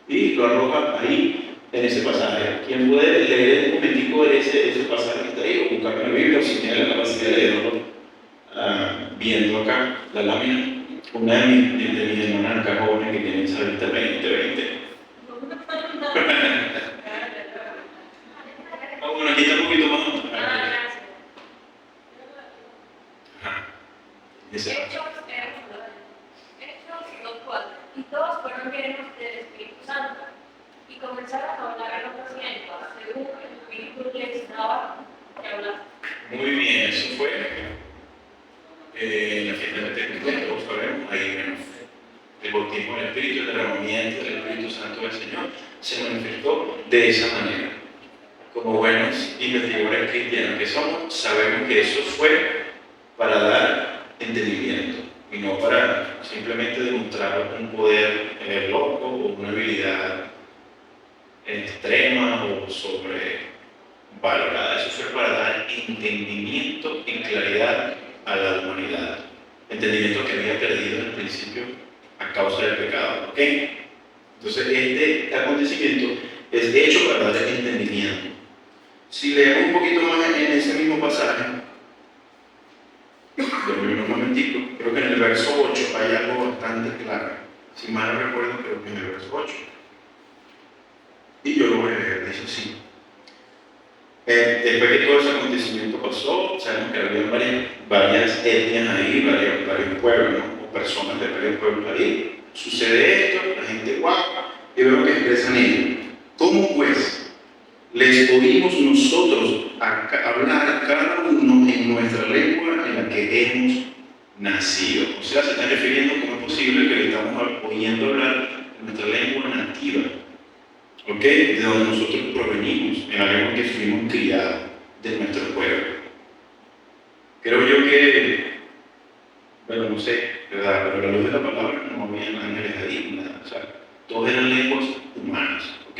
y lo arroja ahí en ese pasaje. ¿Quién puede leer un momentico ese pasaje que está ahí o buscar en la Biblia o si tiene la capacidad de leerlo viendo acá la lámina? Una de mis hermanas acá jóvenes que tienen esa vista 2020. Bueno, aquí está un poquito más. Hechos 2:4. Y todos fueron llenos del Espíritu Santo y comenzaron a hablar en otras lenguas, según el Espíritu les daba que hablar. Muy bien, eso fue en la fiesta de Pentecostés, todos sabemos, ahí vemos el bautismo del Espíritu, el derramamiento del Espíritu Santo del Señor, se manifestó de esa manera. Como buenos investigadores cristianos que somos, sabemos que eso fue para dar entendimiento y no para simplemente demostrar un poder loco o una habilidad extrema o sobrevalorada. Eso fue para dar entendimiento y claridad a la humanidad. Entendimiento que había perdido en el principio a causa del pecado. ¿Ok? Entonces, este acontecimiento es hecho para dar entendimiento. Si leemos un poquito más en ese mismo pasaje, déjenme un momentito, creo que en el verso 8 hay algo bastante claro. Si mal no recuerdo, creo que en el verso 8. Y yo lo voy a leer, dice así. Después que todo ese acontecimiento pasó, sabemos que había varias etnias ahí, varios pueblos, ¿no? O personas de varios pueblos ahí. Sucede esto, la gente guapa, y veo que expresan ellos. ¿Cómo pues les oímos nosotros hablar cada uno en nuestra lengua en la que hemos nacido? O sea, se está refiriendo a cómo es posible que le estamos oyendo hablar en nuestra lengua nativa, ¿ok? De donde nosotros provenimos, en la lengua que fuimos criados, de nuestro pueblo. Creo yo que, bueno, no sé, ¿verdad? Pero a la luz de la palabra no había ángeles ahí, nada. O sea, todas eran lenguas humanas, ¿ok?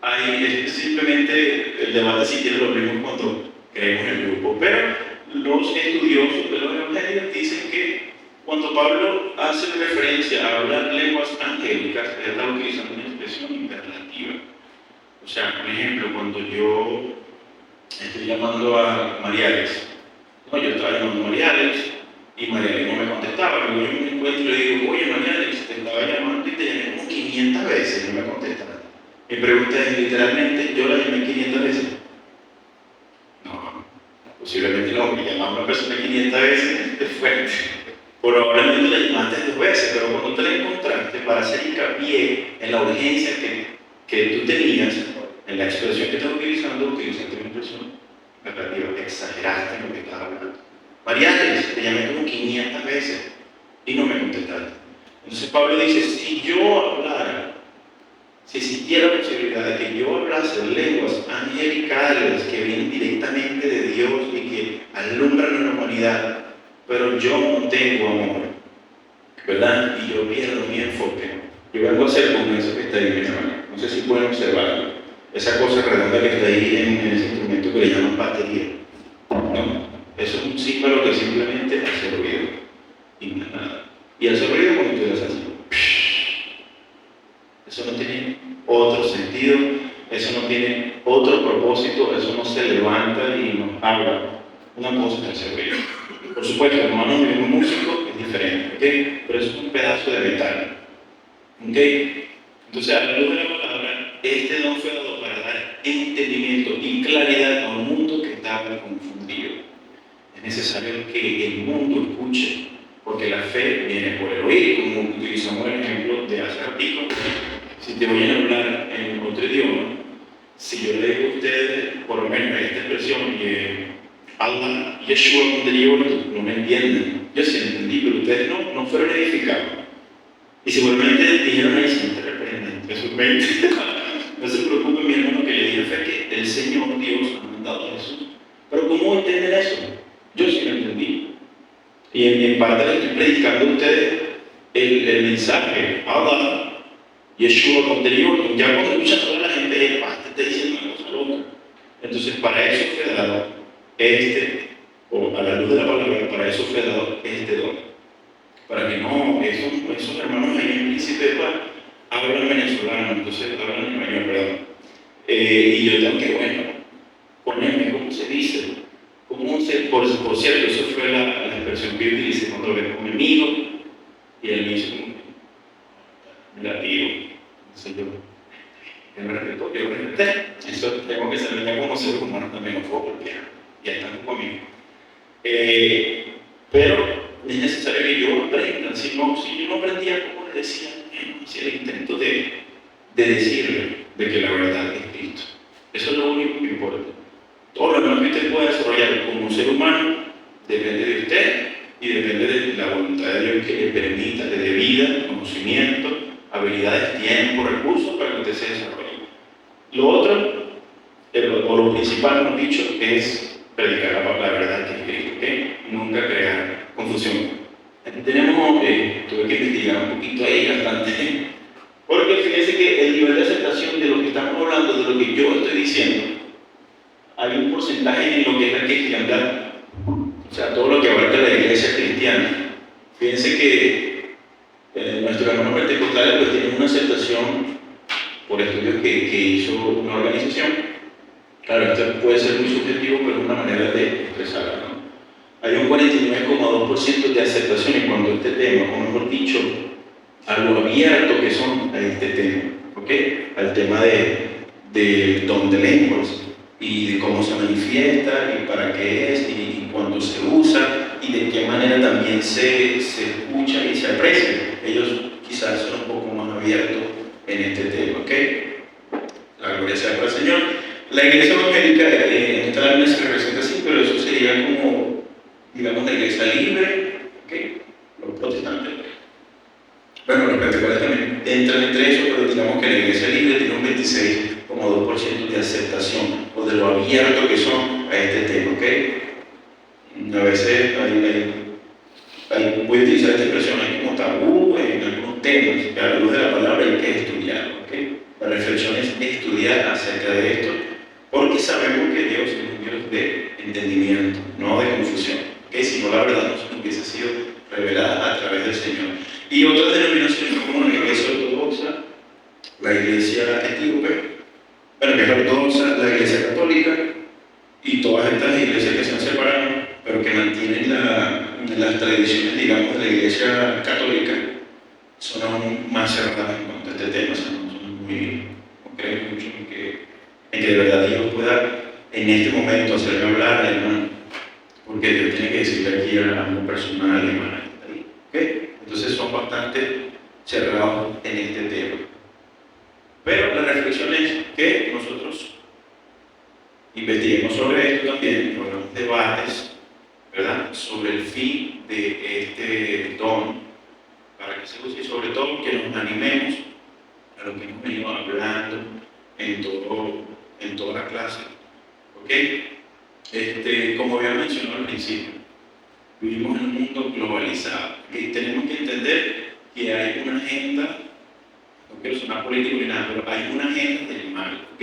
Ahí es simplemente el debate si tiene lo mismo cuando creemos en el grupo, pero los estudiosos de los evangelios dicen que cuando Pablo hace referencia a hablar lenguas angélicas, él está utilizando una expresión imperativa. O sea, por ejemplo, cuando yo estoy llamando a María Alex, no, yo estaba llamando a María Alex y María Alex no me contestaba, luego yo me encuentro y le digo, oye María Alex, te estaba llamando y te llamé como 500 veces y no me contestaste. Mi pregunta es, literalmente, ¿yo la llamé 500 veces? No, posiblemente no, porque llamar a una persona 500 veces es fuerte. Probablemente la llamaste 2 veces, pero cuando te la encontraste, para hacer hincapié en la urgencia que tú tenías, en la expresión que estás utilizando, utilizaste una expresión negativa, exageraste en lo que estás hablando. María, te llamé como 500 veces. y no me contestaste. Entonces Pablo dice, si yo hablara, si existiera la posibilidad de que yo hablase lenguas angelicales que vienen directamente de Dios y que alumbran a la humanidad, pero yo no tengo amor, ¿verdad? Y yo pierdo mi enfoque. Yo vengo a hacer con eso que está ahí, mi hermano. No sé si pueden observarlo. Esa cosa redonda que está ahí en ese instrumento que le llaman batería. ¿No? Eso es un símbolo que simplemente hace ruido. Y más nada. Y hace ruido cuando tú lo haces. Eso no tiene otro sentido, eso no tiene otro propósito, eso no se levanta y nos habla. Una cosa es hacer ruido. Por supuesto, hermano, un músico es diferente, ¿ok? Pero eso es un pedazo de metal, ¿ok? Entonces, a la luz de la palabra, este don fue dado para dar entendimiento y claridad a un mundo que estaba confundido. Es necesario que el mundo escuche, porque la fe viene por el oír, como utilizamos el ejemplo de hace ratito. Si te voy a hablar en otro idioma, si yo le digo a ustedes, por lo menos esta expresión, Allah, Yeshua, no me entienden. Yo sí entendí, pero ustedes no fueron edificados. Y seguramente dijeron ahí, se te reprenden, entre sus mentes. No se preocupen, mi hermano, que le dije fe que el Señor Dios ha mandado a Jesús. Pero ¿cómo entienden eso? Yo sí lo entendí. Y en parte le estoy predicando a ustedes el mensaje, Allah, Yeshua, ya cuando escuchan a toda la gente, te está diciendo una cosa loca. Entonces, para eso fue dado o a la luz de la palabra, para eso fue dado este don. Para que no, esos hermanos ahí en Príncipe de Paz hablan venezolano, entonces hablan español, perdón. Y yo tengo que, ponerme, ¿cómo se dice? Por cierto, eso fue la expresión que yo utilicé cuando vengo con mi amigo, y él me dice, negativo. Entonces yo me respeté. Eso tengo que saber ya como ser humano también, no puedo porque ya están conmigo. Pero es necesario que yo aprenda. Si yo no aprendía, como le decía, hacía el intento de decirle de que la verdad es Cristo. Eso es lo único que importa. Todo lo demás que usted pueda desarrollar como ser humano depende de usted y depende de la voluntad de Dios que le permita, le dé vida, conocimiento, habilidades, tiempo, recursos para que usted se desarrolle. Lo otro, o lo principal, hemos dicho, es predicar la verdad que es Cristo, ¿okay? Nunca crear confusión. Aquí tenemos, tuve que investigar un poquito ahí bastante, porque fíjense que el nivel de aceptación de lo que estamos hablando, de lo que yo estoy diciendo, hay un porcentaje en lo que es la cristiandad, o sea, todo lo que abarca la iglesia cristiana. Fíjense que nuestros hermanos pentecostales pues tienen una aceptación por estudios que hizo una organización. Claro, esto puede ser muy subjetivo, pero es una manera de expresarlo, ¿no? Hay un 49,2% de aceptación en cuanto a este tema, o mejor dicho, a lo abierto que son a este tema, ¿ok? Al tema del don de lenguas y de cómo se manifiesta y para qué es y cuándo se usa y de qué manera también se escucha y se aprecia. Ellos quizás son un poco más abiertos en este tema, ¿ok? La gloria sea para el Señor. La iglesia evangélica en esta lámina se representa así, pero eso sería como, digamos, la iglesia libre, ¿ok? Los protestantes. Bueno, los pentecostales también entran entre eso, pero digamos que la iglesia libre tiene un 26,2% de aceptación o de lo abierto que son a este tema, ¿ok? A veces voy a utilizar esta expresión, hay como tabú en algunos temas, que a la luz de la palabra hay que estudiarlo, ¿ok? La reflexión es estudiar acerca de esto, porque sabemos que Dios es un Dios de entendimiento, no de confusión, ¿ok? Si no, la verdad no hubiese sido revelada a través del Señor. Y otras denominaciones como la iglesia ortodoxa, la iglesia etíope, bueno, que es ortodoxa, la iglesia católica y todas estas iglesias que se han separado, pero que mantienen las tradiciones, digamos, de la iglesia católica, son aún más cerradas en cuanto a este tema, no creen mucho en que de verdad Dios pueda en este momento hacerme hablar, hermano, porque Dios tiene que decirle aquí a algo personal, hermano, ¿okay? Entonces son bastante cerrados en este tema. Pero la reflexión es que nosotros investiguemos sobre esto también, hagamos debates, ¿verdad?, sobre el fin de este don para que se use y sobre todo que nos animemos a lo que hemos venido hablando en toda la clase. ¿Ok? Como había mencionado al principio, vivimos en un mundo globalizado y tenemos que entender que hay una agenda, no quiero sonar político ni nada, pero hay una agenda del mal, ¿ok?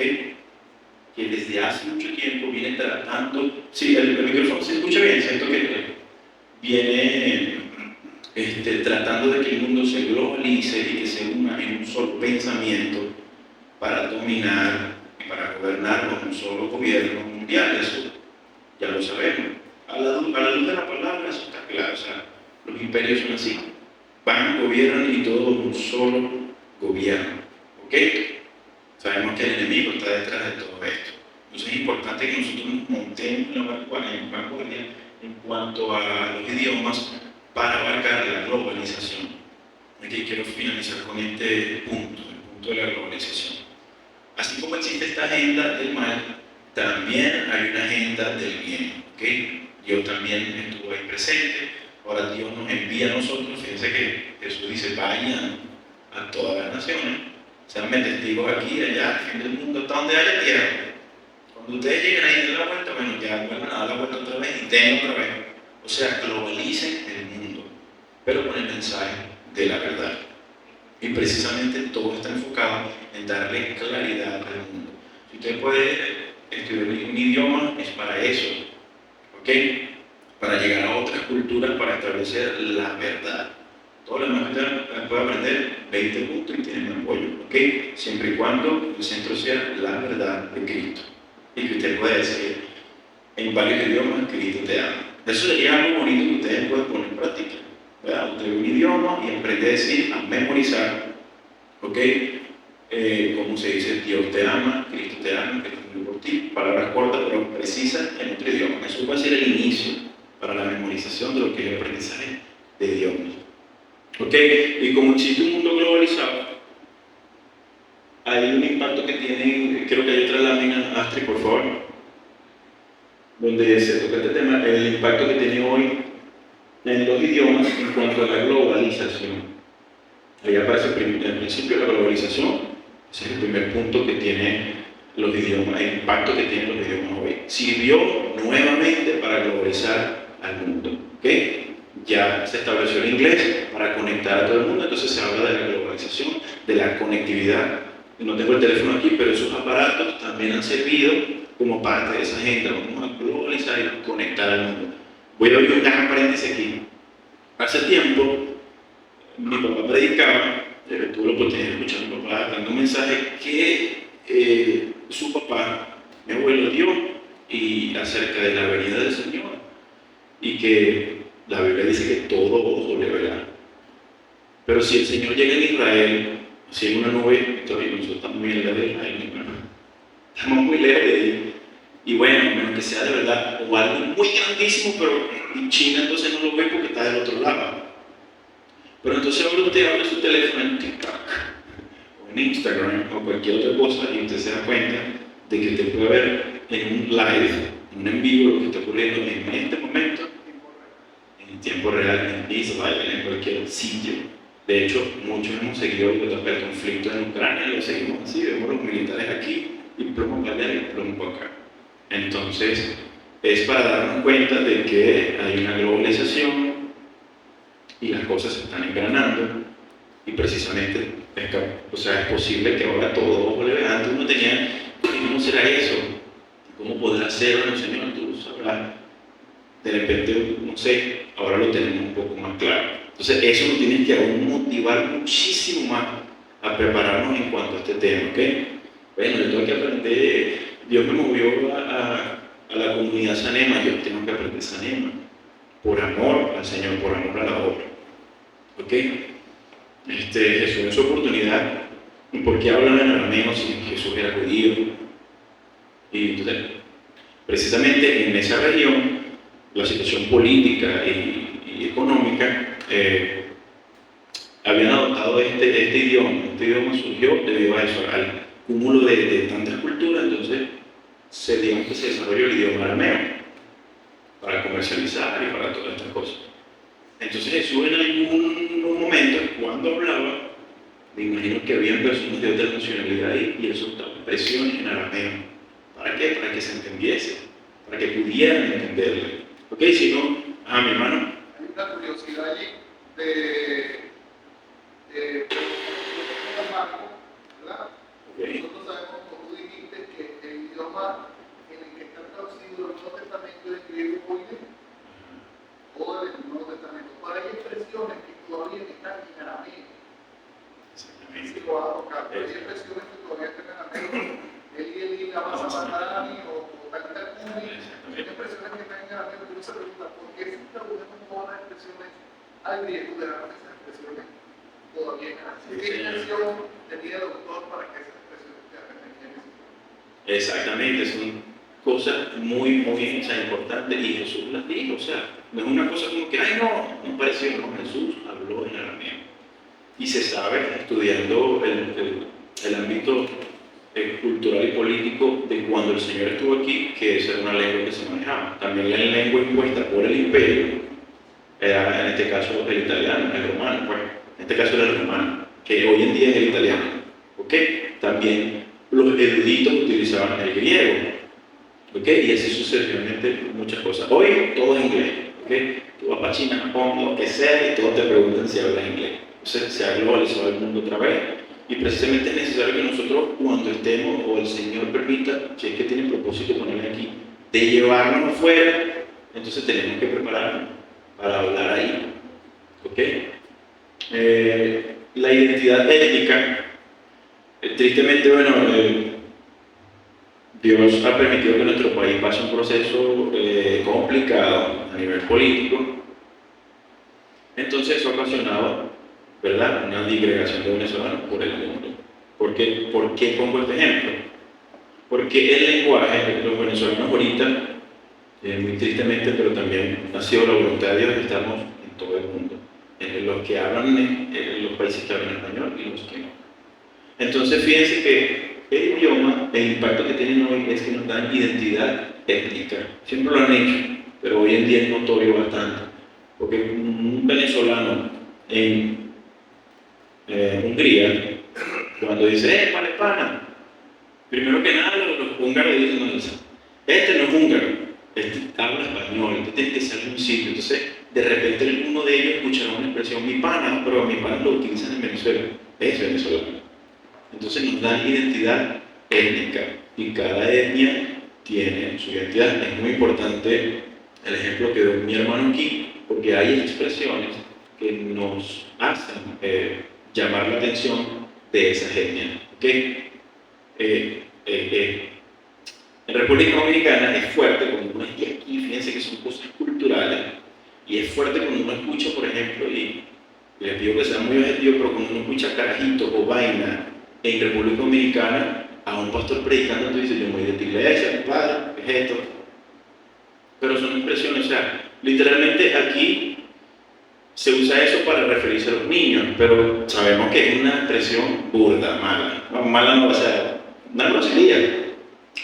Que desde hace mucho tiempo viene tratando, sí, el micrófono se escucha bien, ¿cierto? Que viene tratando de que el mundo se globalice y que se una en un solo pensamiento para dominar y para gobernar con un solo gobierno mundial. Eso ya lo sabemos. A la luz de la palabra eso está claro. O sea, los imperios son así. Van, gobiernan y todo un solo gobierno. ¿Ok? Sabemos que el enemigo está detrás de todo esto. Entonces es importante que nosotros nos montemos en la vanguardia en cuanto a los idiomas para abarcar la globalización. Aquí quiero finalizar con este punto, el punto de la globalización. Así como existe esta agenda del mal, también hay una agenda del bien. ¿Okay? Dios también estuvo ahí presente. Ahora Dios nos envía a nosotros. Fíjense que Jesús dice: vayan a todas las naciones, sean testigos aquí y allá, al fin del mundo, hasta donde haya tierra. Cuando ustedes lleguen ahí y den la vuelta, bueno, ya vuelvan a dar la vuelta otra vez y den otra vez. O sea, globalicen el mundo, pero con el mensaje de la verdad. Y precisamente todo está enfocado en darle claridad al mundo. Si usted puede estudiar un idioma, es para eso, ¿ok? Para llegar a otras culturas, para establecer la verdad. Todo lo demás usted puede aprender 20 puntos y tiene mi apoyo, ¿ok? Siempre y cuando el centro sea la verdad de Cristo. Y que usted pueda decir en varios idiomas: Cristo te ama. Eso sería algo bonito que ustedes pueden poner en práctica. ¿Verdad? Usted ve un idioma y aprende a decir, a memorizar, ¿ok? Como se dice: Dios te ama, Cristo te ama, Cristo murió por ti. Palabras cortas pero precisas en otro idioma. Eso puede ser el inicio para la memorización de lo que es el aprendizaje de idiomas. ¿Ok? Y como existe un mundo globalizado, hay un impacto que tienen, creo que hay otra lámina, Astrid, por favor, donde se toca este tema, el impacto que tiene hoy en los idiomas en cuanto a la globalización. Ahí aparece el principio de la globalización. Ese es el primer punto que tiene los idiomas, el impacto que tienen los idiomas hoy. Sirvió nuevamente para globalizar al mundo. ¿Okay? Ya se estableció el inglés para conectar a todo el mundo, entonces se habla de la globalización, de la conectividad. No tengo el teléfono aquí, pero esos aparatos también han servido como parte de esa agenda. Vamos a globalizar y conectar al mundo. Voy a abrir un gran paréntesis aquí. Hace tiempo, mi papá predicaba, tuve la oportunidad de escuchar a mi papá dando un mensaje que su papá, mi abuelo, dio y acerca de la venida del Señor. Y que la Biblia dice que todo ojo le verá. Pero si el Señor llega en Israel, si en una nube, todavía nosotros estamos muy lejos de Israel, estamos muy lejos de ahí. Y bueno, menos que sea de verdad, o algo muy grandísimo, pero en China entonces no lo ve porque está del otro lado. Pero entonces ahora usted abre su teléfono en TikTok, o en Instagram, o cualquier otra cosa, y usted se da cuenta de que usted puede ver en un live, en un en vivo, lo que está ocurriendo en este momento, en tiempo real, en Israel, en cualquier sitio. De hecho, muchos hemos seguido el conflicto en Ucrania, lo seguimos así, vemos los militares aquí, y plomo para allá y plomo para acá. Entonces, es para darnos cuenta de que hay una globalización y las cosas se están engranando, y precisamente es posible que ahora todo ojo le vea. Antes uno tenía: ¿cómo será eso? ¿Cómo podrá hacerlo? Señor, tú sabrás. De repente, no sé, ahora lo tenemos un poco más claro. Entonces, eso nos tiene que aún motivar muchísimo más a prepararnos en cuanto a este tema, ¿ok? Bueno, yo tengo que aprender. Dios me movió a la comunidad Sanema, yo tengo que aprender Sanema, por amor al Señor, por amor a la obra. ¿Ok? Jesús en su oportunidad, ¿por qué hablan en arameo si Jesús era judío? Y entonces, precisamente en esa región, la situación política y económica, habían adoptado este idioma. Este idioma surgió debido a eso, al cúmulo de tantas culturas. Entonces, se desarrolló el idioma arameo para comercializar y para todas estas cosas. Entonces Jesús en algunos momentos, cuando hablaba, me imagino que habían personas de otra nacionalidad ahí y él soltaba expresiones en arameo. ¿Para qué? Para que se entendiese, para que pudieran entenderle. ¿Ok? Si no, mi hermano. Hay una curiosidad allí de Marco, ¿verdad? Okay. Nosotros sabemos, como tú dijiste, que el idioma en el que está traducido el Nuevo Testamento es griego koine, o el Nuevo Testamento. Pero hay expresiones que todavía están en arameo. Exactamente. Sí, lo va a tocar, pero hay expresiones que todavía están en arameo. Eli, la masa matarani, o talita kumi. Son expresiones que están en arameo. Uno se pregunta, ¿por qué si traducimos todas las expresiones al griego, dejaron esas expresiones todavía en arameo? ¿Qué intención tenía el autor para que esas expresiones quedaran en arameo? Exactamente, son cosas muy, muy importantes y Jesús las dijo. O sea, no es una cosa como que, ay, no pareció, no, Jesús habló en arameo. Y se sabe, estudiando el ámbito cultural y político de cuando el Señor estuvo aquí, que esa era una lengua que se manejaba. También la lengua impuesta por el imperio era, en este caso, el italiano, el romano, pues. En este caso era el romano, que hoy en día es el italiano. ¿Ok? También los eruditos utilizaban el griego. ¿Ok? Y así sucesivamente muchas cosas. Hoy todo es inglés. ¿Ok? Tú vas para China, Japón, lo que sea, y todos te preguntan si hablas inglés. Entonces se ha globalizado el mundo otra vez. Y precisamente es necesario que nosotros, cuando estemos, o el Señor permita, si es que tiene propósito ponerme aquí, de llevarnos afuera, entonces tenemos que prepararnos para hablar ahí. ¿Ok? La identidad étnica, tristemente, bueno, Dios ha permitido que nuestro país pase un proceso complicado a nivel político. Entonces eso ha ocasionado, ¿verdad?, una disgregación de venezolanos por el mundo. ¿Por qué pongo este ejemplo? Porque el lenguaje de los venezolanos ahorita, muy tristemente, pero también ha sido la voluntad de Dios, estamos en todo el mundo. En los que hablan, en los países que hablan español y los que no. Entonces fíjense que el idioma, el impacto que tienen hoy es que nos dan identidad étnica. Siempre lo han hecho, pero hoy en día es notorio bastante. Porque un venezolano en Hungría, cuando dice, pana, primero que nada los húngaros dicen, no, este no es húngaro, este habla español, este tiene que ser de un sitio. Entonces, de repente uno de ellos escuchará una expresión, mi pana, pero mi pana lo utilizan en Venezuela, es venezolano. Entonces nos dan identidad étnica y cada etnia tiene su identidad. Es muy importante el ejemplo que dio mi hermano aquí, porque hay expresiones que nos hacen llamar la atención de esas etnias. ¿Okay? En República Dominicana es fuerte cuando uno está aquí, fíjense que son cosas culturales, y es fuerte cuando uno escucha, por ejemplo, y les pido que sean muy objetivos, pero cuando uno escucha carajito o vaina en República Dominicana, a un pastor predicando, tú dices, yo me voy de tu iglesia, mi padre, ¿qué es esto? Pero son expresiones, o sea, literalmente aquí se usa eso para referirse a los niños, pero sabemos que es una expresión burda, mala. No, mala no va a ser, una grosería.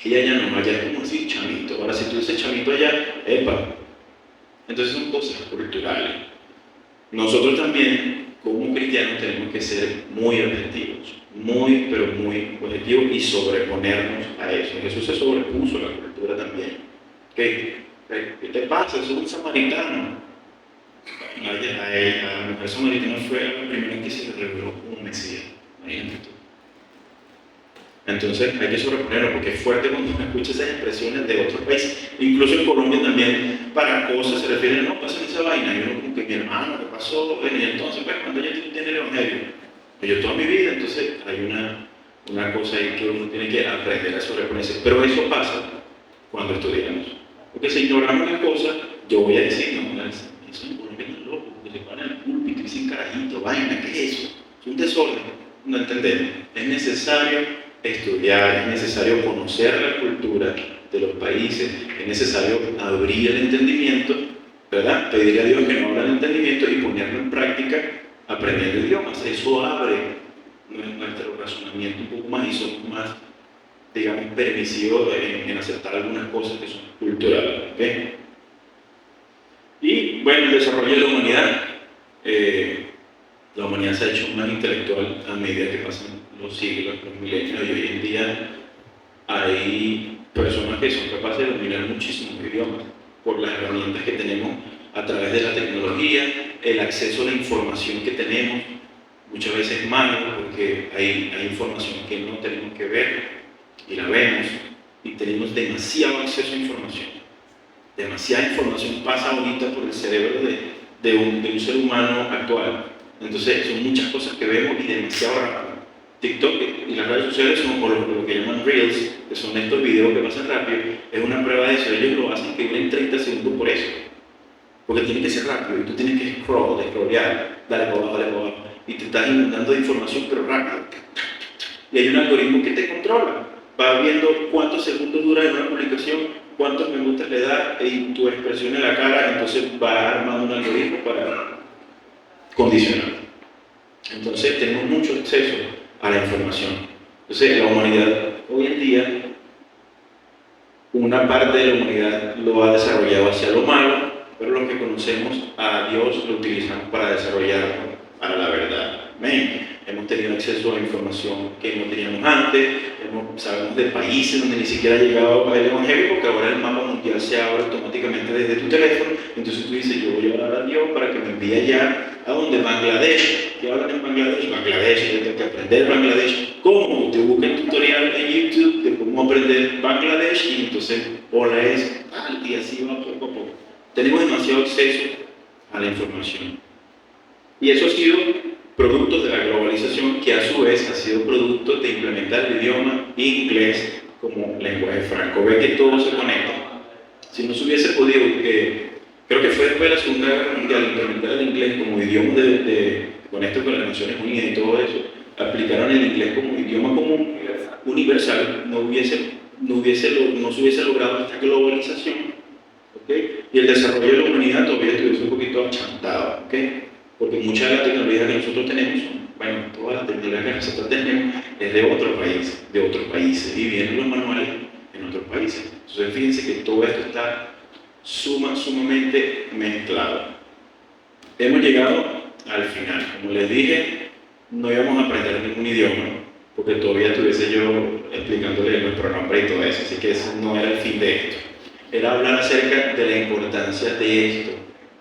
Y allá no, allá es como decir chamito. Ahora, si tú dices chamito allá, epa. Entonces son cosas culturales. Nosotros también, como cristianos, tenemos que ser muy objetivos, muy, pero muy objetivos y sobreponernos a eso. Jesús se sobrepuso a la cultura también. ¿Qué te pasa? Sos un samaritano. A la mujer samaritana fue la primera que se le reveló como Mesías. Imagínate tú. Entonces hay que sobreponerlo porque es fuerte cuando uno escucha esas expresiones de otros países. Incluso en Colombia también, para cosas se refieren, no, pasen esa vaina. Y uno como que mi hermano, ¿qué pasó? Y entonces, pues, cuando ella tiene el evangelio, yo toda mi vida, entonces hay una cosa ahí que uno tiene que aprender a sobreponerse. Pero eso pasa cuando estudiamos. Porque si ignoramos las cosas, yo voy a decir, no, eso en Colombia es loco, porque se paran en el púlpito y dicen carajito, vaina, ¿qué es eso? Es un desorden. No entendemos. Es necesario estudiar, es necesario conocer la cultura de los países, es necesario abrir el entendimiento, ¿verdad? Pedirle a Dios que nos abra el entendimiento y ponerlo en práctica aprendiendo idiomas. Eso abre nuestro razonamiento un poco más y somos más, digamos, permisivos en aceptar algunas cosas que son culturales. ¿Okay? Y bueno, el desarrollo de la humanidad. La humanidad se ha hecho más intelectual a medida que pasan los siglos, los milenios, y hoy en día hay personas que son capaces de dominar muchísimos idiomas por las herramientas que tenemos a través de la tecnología, el acceso a la información que tenemos, muchas veces malo, porque hay información que no tenemos que ver y la vemos, y tenemos demasiado acceso a información. Demasiada información pasa ahorita por el cerebro de un ser humano actual. Entonces son muchas cosas que vemos y demasiado rápido. TikTok y las redes sociales son lo que llaman Reels, que son estos videos que pasan rápido, es una prueba de eso. Ellos lo hacen que duren 30 segundos por eso. Porque tiene que ser rápido y tú tienes que scrollear, dale para abajo, y te estás inundando de información pero rápido. Y hay un algoritmo que te controla. Va viendo cuántos segundos dura en una publicación, cuántos me gusta le da y tu expresión en la cara, entonces va armando un algoritmo para condicionar. Entonces tenemos mucho acceso a la información. Entonces la humanidad hoy en día, una parte de la humanidad lo ha desarrollado hacia lo malo, pero los que conocemos a Dios lo utilizamos para desarrollarlo para la verdad. Amén. Hemos tenido acceso a información que no teníamos antes, sabemos de países donde ni siquiera ha llegado el evangelio, porque ahora el mapa mundial se abre automáticamente desde tu teléfono. Entonces tú dices, yo voy a orar a Dios para que me envíe allá a donde Bangladesh. ¿Qué hablan en Bangladesh? Bangladesh, yo tengo que aprender Bangladesh. ¿Cómo? Te buscan tutorial en YouTube de cómo aprender Bangladesh y entonces hola es tal y así va poco a poco. Tenemos demasiado acceso a la información. Y eso ha sido producto de la globalización, que a su vez ha sido producto de implementar el idioma inglés como lenguaje franco. Ve que todo se conecta. Si no se hubiese podido, creo que fue después de la Segunda Guerra Mundial, implementar el inglés como idioma con esto con las Naciones Unidas y todo eso, aplicaron el inglés como idioma común, universal, no se hubiese logrado esta globalización, ¿okay? Y el desarrollo de la humanidad todavía estuviese un poquito achantado, ¿okay? Porque mucha de la tecnología que nosotros tenemos, bueno, toda la tecnología que nosotros tenemos es de otros países, y vienen los manuales en otros países. Entonces fíjense que todo esto está sumamente mezclado. Hemos llegado al final. Como les dije, no íbamos a aprender ningún idioma, porque todavía estuviese yo explicándole los pronombres y todo eso, así que ese no era el fin de esto. Era hablar acerca de la importancia de esto,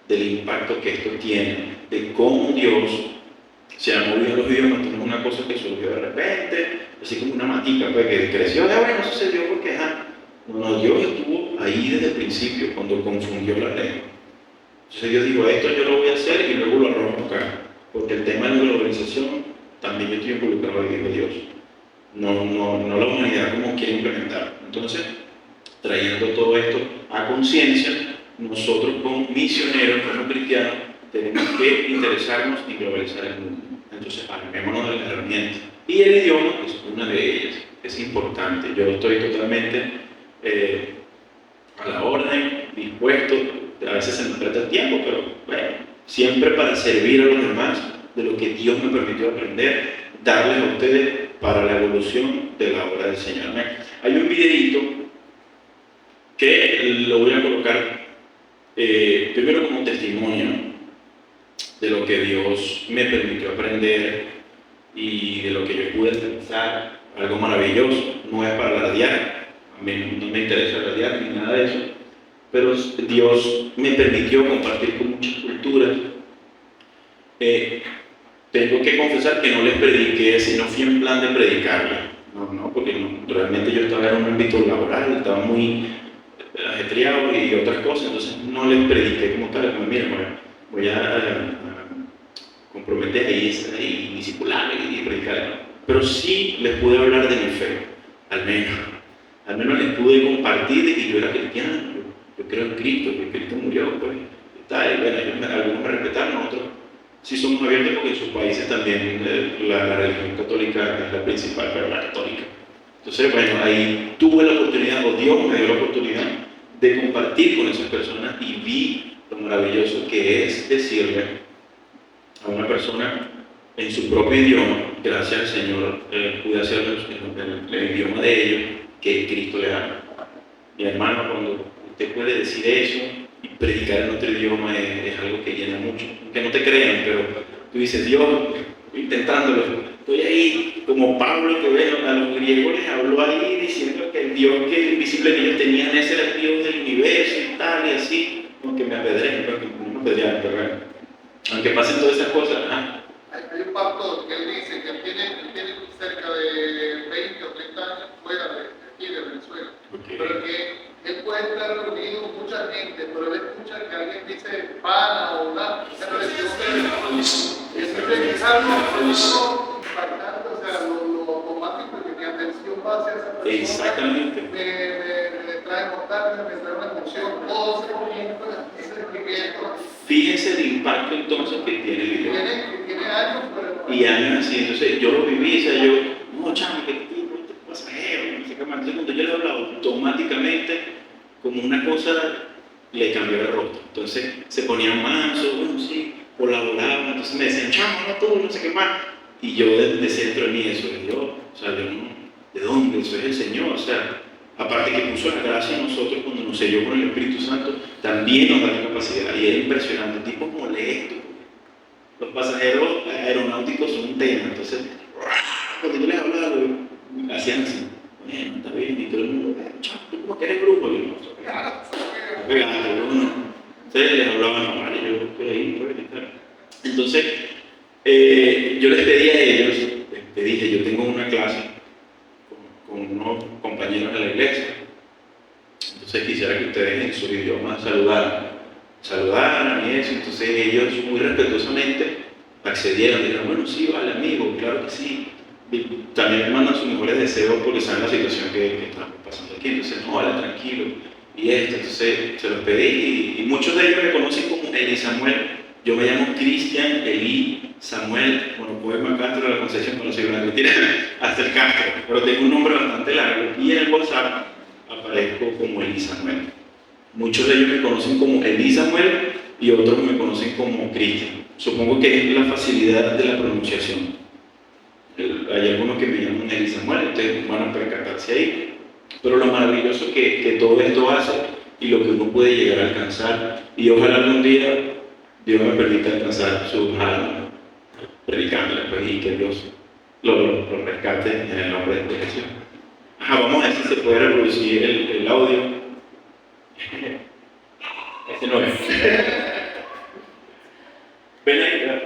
del impacto que esto tiene, de cómo Dios se ha movido los idiomas. Esto no es una cosa que surgió de repente, así como una matica pues, que creció, bueno, sucedió porque no, Dios estuvo ahí desde el principio, cuando confundió la lengua. Entonces Dios dijo, esto yo lo voy a hacer y luego lo arrojo acá, porque el tema de la globalización también yo estoy involucrado ahí, dijo Dios. No la humanidad como quiere implementar. Entonces, trayendo todo esto a conciencia, nosotros como misioneros, como cristianos, tenemos que interesarnos y globalizar el mundo. Entonces, armémonos de las herramientas. Y el idioma es una de ellas, es importante. Yo estoy totalmente a la orden, dispuesto, a veces se me trata el tiempo, pero bueno, siempre para servir a los demás de lo que Dios me permitió aprender, darles a ustedes para la evolución de la obra del Señor. Hay un videito que lo voy a colocar primero como testimonio de lo que Dios me permitió aprender y de lo que yo pude pensar, algo maravilloso. No es para alardear, a mí no me interesa alardear ni nada de eso, pero Dios me permitió compartir con muchas culturas. Tengo que confesar que no les prediqué, sino fui en plan de predicarles, porque realmente yo estaba en un ámbito laboral, estaba muy ajetreado y otras cosas, entonces no les prediqué como tal, como miren, voy a comprometer y discipular y predicar, pero sí les pude hablar de mi fe, al menos les pude compartir de que yo era cristiano, yo creo en Cristo, que Cristo murió, pues, y tal, y bueno, algunos me respetaron, otros sí somos abiertos porque en sus países también la religión católica es la principal, pero la católica. Entonces, bueno, ahí tuve la oportunidad, o Dios me dio la oportunidad de compartir con esas personas y vi lo maravilloso que es decirle a una persona en su propio idioma, gracias al Señor, pude hacerlo en el idioma de ellos, que Cristo le ama. Mi hermano, cuando usted puede decir eso, y predicar en otro idioma es algo que llena mucho. Que no te crean, pero tú dices, Dios, intentándolo, estoy ahí, como Pablo que ve a los griegos les habló ahí diciendo que el Dios que invisible que ellos tenían, ese era el Dios del universo y tal, y así, aunque me apedreen, porque no me apedrearon, pero bueno, aunque pasen todas esas cosas, Hay un pastor que él dice que él tiene cerca de 20 o 30 años fuera de aquí, de Venezuela. okay. Pero que él puede estar reunido con mucha gente, pero él escucha que alguien dice pana o una religión de es algo impactante, o sea, lo automático que mi atención va hacia esa persona. Exactamente. Me trae nostalgia, me trae una emoción, todo se comienza ese sentimiento. Fíjense el impacto entonces que tiene el video. Tiene años, pero... Y años así, entonces yo lo viví, o sea, yo, no, chamo, que tipo, este pasajero, no sé qué más. Entonces cuando yo le hablaba, automáticamente, como una cosa, le cambió el rostro. Entonces se ponían mansos, bueno, sí, colaboraban, entonces me decían, chamo, no tú, no sé qué más. Y yo decía dentro de mí eso, yo, o sea, yo no, ¿de dónde? Eso es el Señor, o sea, aparte que puso la gracia en nosotros cuando nos selló con el Espíritu Santo, también nos da la capacidad, y es impresionante, tipo molesto. Los pasajeros aeronáuticos son un tema, entonces, cuando yo les hablaba, hacían así, bueno, está bien, y todo el mundo, chao, ¿tú cómo que eres brujo? Y yo, no, pegando, ¿no? Entonces les hablaba, no, vale, yo estoy ahí, pues, y tal. Entonces, yo les pedí a ellos, les dije, yo tengo una clase con unos compañeros de la iglesia, entonces quisiera que ustedes en su idioma saludaran y eso, entonces ellos muy respetuosamente accedieron, dijeron, bueno, sí, vale, amigo, claro que sí. Y también me mandan sus mejores deseos porque saben la situación que estamos pasando aquí, entonces, no, vale, tranquilo, y esto, entonces se los pedí, y muchos de ellos me conocen como Eli Samuel. Yo me llamo Cristian Eli Samuel, bueno, poema Castro de la Concepción, conocido en la mentira, hasta el Castro, pero tengo un nombre bastante largo, y en el WhatsApp aparezco como Eli Samuel. Muchos de ellos me conocen como Eli Samuel y otros me conocen como Cristian. Supongo que es la facilidad de la pronunciación. Hay algunos que me llaman Eli Samuel, ustedes van a percatarse ahí. Pero lo maravilloso que todo esto hace y lo que uno puede llegar a alcanzar, y ojalá algún día Dios me permita alcanzar sus almas predicándoles, pues, y que Dios lo rescate en el nombre de Jesús. Vamos a ver si se puede reproducir el audio. Este no es. Ven ahí, ¿verdad?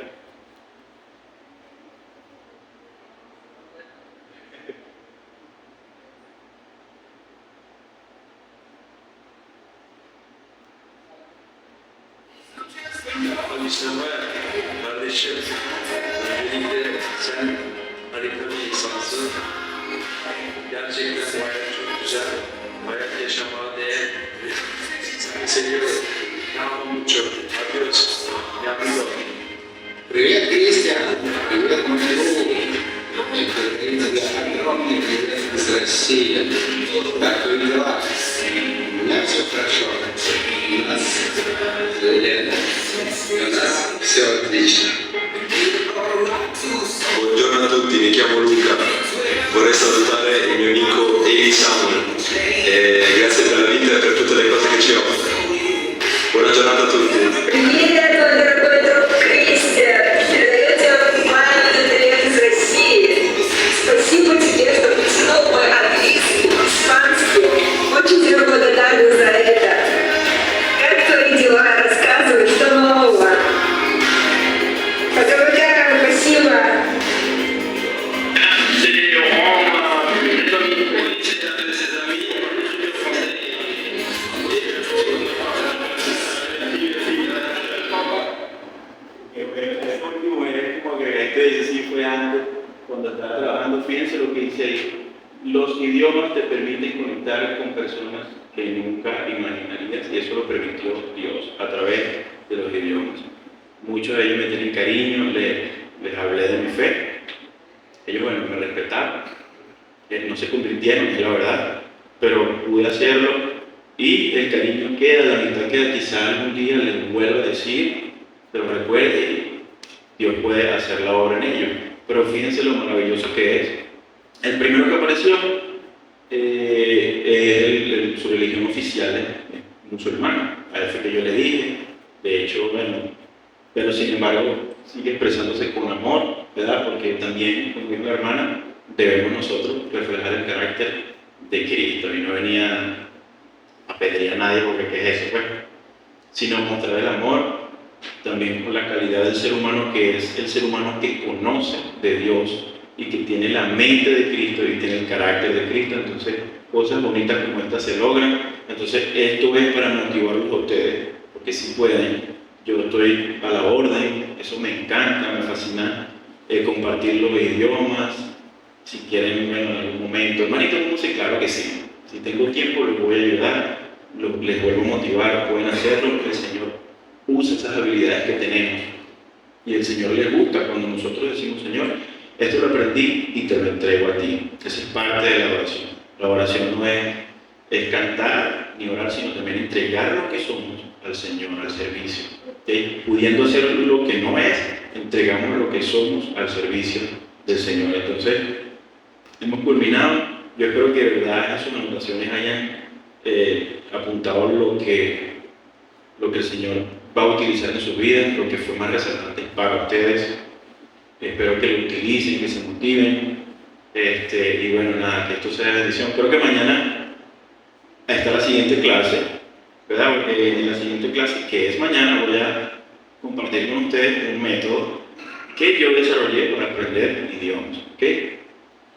Kardeşim, öncelikle sen harika bir insansın. Gerçekten hayat çok güzel. Hayat yaşamaya değer. Seni seviyorum. Te amo mucho. Adiós. Mi amigo. Привет, Кристиан! Привет, мой друг! Это огромный привет из России. Как твои дела? У меня все хорошо. У нас Лена. У нас все отлично. Buongiorno a tutti, mi chiamo Luca. Vorrei salutare il mio amico Eli Samuel. Grazie per la vita e per tutte le cose che ci offre. Buona giornata a tutti. Привет, мой дорогой друг Кристиан. Передаю тебе маленький привет из России. Спасибо тебе, что потянул мой английский, испанский. Очень тебе благодарна за это. Как твои дела? Рассказывай, что нового. Поздравляю, спасибо. Cuando estaba trabajando, fíjense lo que dice ahí. Los idiomas te permiten conectar con personas que nunca imaginarías, y eso lo permitió Dios a través de los idiomas. Muchos de ellos me tienen cariño, les hablé de mi fe. Ellos, bueno, me respetaron, no se convirtieron, es la verdad, pero pude hacerlo, y el cariño queda, la amistad queda. Quizá algún día les vuelva a decir, pero recuerde, y Dios puede hacer la obra en ellos. Pero fíjense lo maravilloso que es. El primero que apareció es su religión oficial, es musulmana. a él fue que yo le dije, de hecho, bueno, pero sin embargo sigue expresándose con amor, ¿verdad? Porque también, como dijo la hermana, debemos nosotros reflejar el carácter de Cristo y no venía a pedir a nadie porque ¿qué es eso? Pues, sino mostrar el amor también con la calidad del ser humano, que es el ser humano que conoce de Dios y que tiene la mente de Cristo y tiene el carácter de Cristo. Entonces cosas bonitas como estas se logran. Entonces esto es para motivarlos a ustedes, porque si pueden, yo estoy a la orden, eso me encanta, me fascina compartir los idiomas. Si quieren, bueno, en algún momento, hermanito, música, claro que sí. Si tengo tiempo, les voy a ayudar, les vuelvo a motivar, pueden hacerlo, el Señor usa esas habilidades que tenemos. Y el Señor les gusta cuando nosotros decimos, Señor, esto lo aprendí y te lo entrego a ti. Esa es parte de la oración. La oración no es cantar ni orar, sino también entregar lo que somos al Señor, al servicio. Pudiendo hacer lo que no es, entregamos lo que somos al servicio del Señor. Entonces, hemos culminado. Yo espero que de verdad en sus anotaciones hayan apuntado lo que el Señor va a utilizar en sus vidas, lo que fue más resaltante para ustedes. Espero que lo utilicen, que se motiven. Y bueno, nada, que esto sea de bendición. Creo que mañana está la siguiente clase, ¿verdad? En la siguiente clase, que es mañana, voy a compartir con ustedes un método que yo desarrollé para aprender idiomas, ¿ok?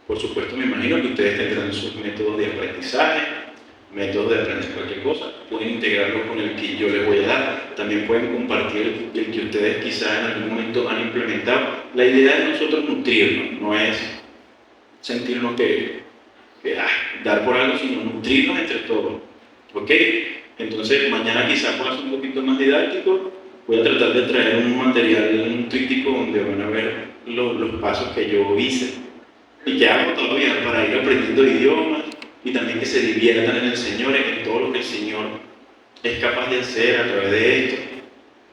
Por supuesto, me imagino que ustedes tendrán sus métodos de aprendizaje, métodos de aprender cualquier cosa, pueden integrarlo con el que yo les voy a dar, también pueden compartir el que ustedes quizás en algún momento han implementado. La idea es nosotros nutrirnos, no es sentirnos que dar por algo, sino nutrirnos entre todos, ¿ok? Entonces mañana quizás pueda ser un poquito más didáctico, voy a tratar de traer un material, un tríptico donde van a ver los pasos que yo hice y que hago todavía para ir aprendiendo idiomas y también que se diviertan en el Señor, en todo lo que el Señor es capaz de hacer a través de esto,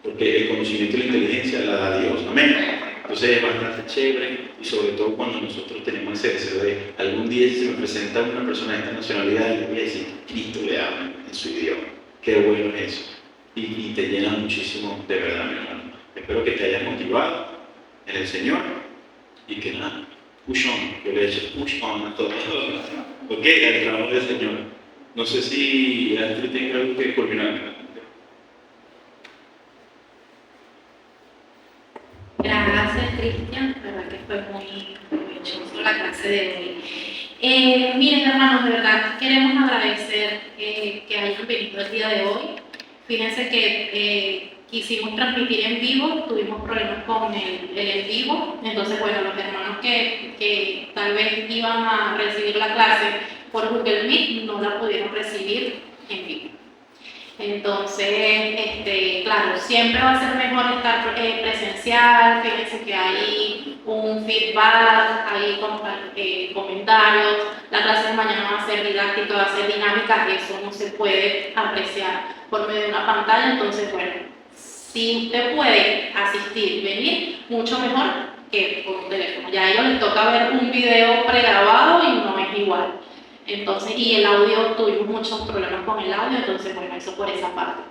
porque el conocimiento y la inteligencia la da Dios, amén. Entonces es bastante chévere y sobre todo cuando nosotros tenemos ese deseo de algún día si se me presenta una persona de esta nacionalidad y le voy a decir Cristo le habla en su idioma, qué bueno es eso y te llena muchísimo de verdad, mi hermano. Espero que te hayas motivado en el Señor y que nada, push on, yo le he hecho push on a todo, ok, al trabajo del Señor. No sé si Astrid tenga algo que culminar. Gracias, Cristian, la verdad que fue muy provechoso la clase de hoy. Miren, hermanos, de verdad queremos agradecer que hayan venido el día de hoy. Fíjense que quisimos transmitir en vivo, tuvimos problemas con el en vivo, entonces, bueno, los hermanos que tal vez iban a recibir la clase por Google Meet no la pudieron recibir en vivo. Entonces, claro, siempre va a ser mejor estar presencial. Fíjense que hay un feedback, hay comentarios, la clase de mañana va a ser didáctica, va a ser dinámica, eso no se puede apreciar por medio de una pantalla. Entonces, bueno, si usted puede asistir, venir, mucho mejor que por un teléfono. Ya a ellos les toca ver un video pregrabado y no es igual. Entonces, y el audio, tuvimos muchos problemas con el audio, entonces, bueno, eso por esa parte.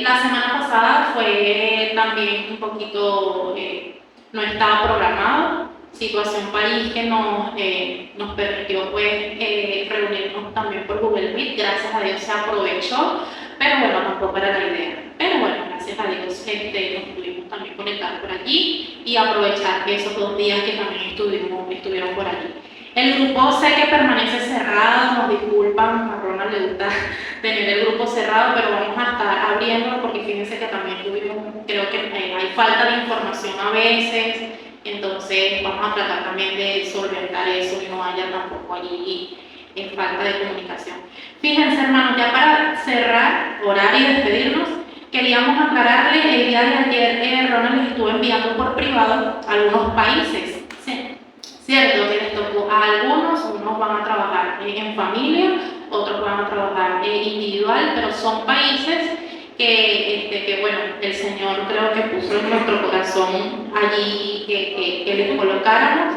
La semana pasada fue también un poquito, no estaba programado, situación país que nos permitió pues reunirnos también por Google Meet, gracias a Dios se aprovechó, pero bueno, tampoco era la idea. Pero bueno, gracias a Dios nos pudimos también conectar por allí y aprovechar esos 2 días que también estuvieron por allí. El grupo sé que permanece cerrado, nos disculpan, a Ronald le gusta tener el grupo cerrado, pero vamos a estar abriéndolo porque fíjense que también creo que hay falta de información a veces, entonces vamos a tratar también de solventar eso y no haya tampoco allí falta de comunicación. Fíjense, hermanos, ya para cerrar, orar y despedirnos, queríamos aclararle, el día de ayer Ronald les estuvo enviando por privado a algunos países, ¿sí? Cierto, que les tocó a algunos, unos van a trabajar en familia, otros van a trabajar individual, pero son países que bueno, el Señor creo que puso en nuestro corazón allí que les colocáramos.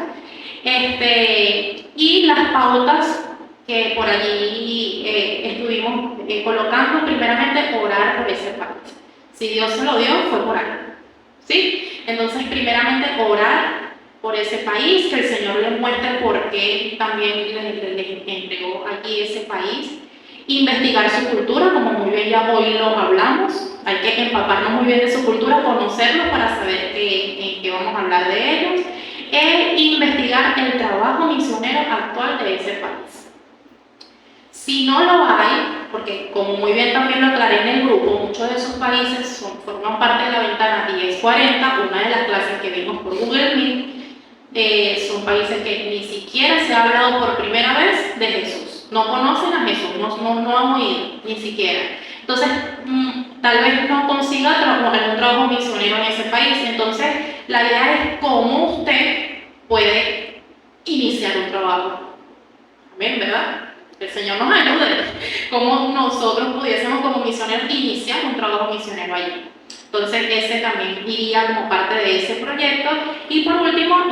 Y las pautas que por allí estuvimos colocando primeramente orar por ese país. Si Dios se lo dio, fue por ahí, ¿sí? Entonces, primeramente orar por ese país, que el Señor les muestre por qué también les entregó allí ese país. Investigar su cultura, como muy bien ya hoy lo hablamos, hay que empaparnos muy bien de su cultura, conocerlo para saber en qué vamos a hablar de ellos, e investigar el trabajo misionero actual de ese país. Si no lo hay, porque como muy bien también lo aclaré en el grupo, muchos de esos países forman parte de la ventana 1040, una de las clases que vimos por Google Meet, son países que ni siquiera se ha hablado por primera vez de Jesús. No conocen a Jesús, no han oído, ni siquiera. Entonces, tal vez no consiga algún trabajo misionero en ese país. Entonces, la idea es cómo usted puede iniciar un trabajo. Amén, ¿verdad? El Señor nos ayude. Cómo nosotros pudiésemos como misioneros iniciar un trabajo misionero allí. Entonces, ese también iría como parte de ese proyecto. Y por último,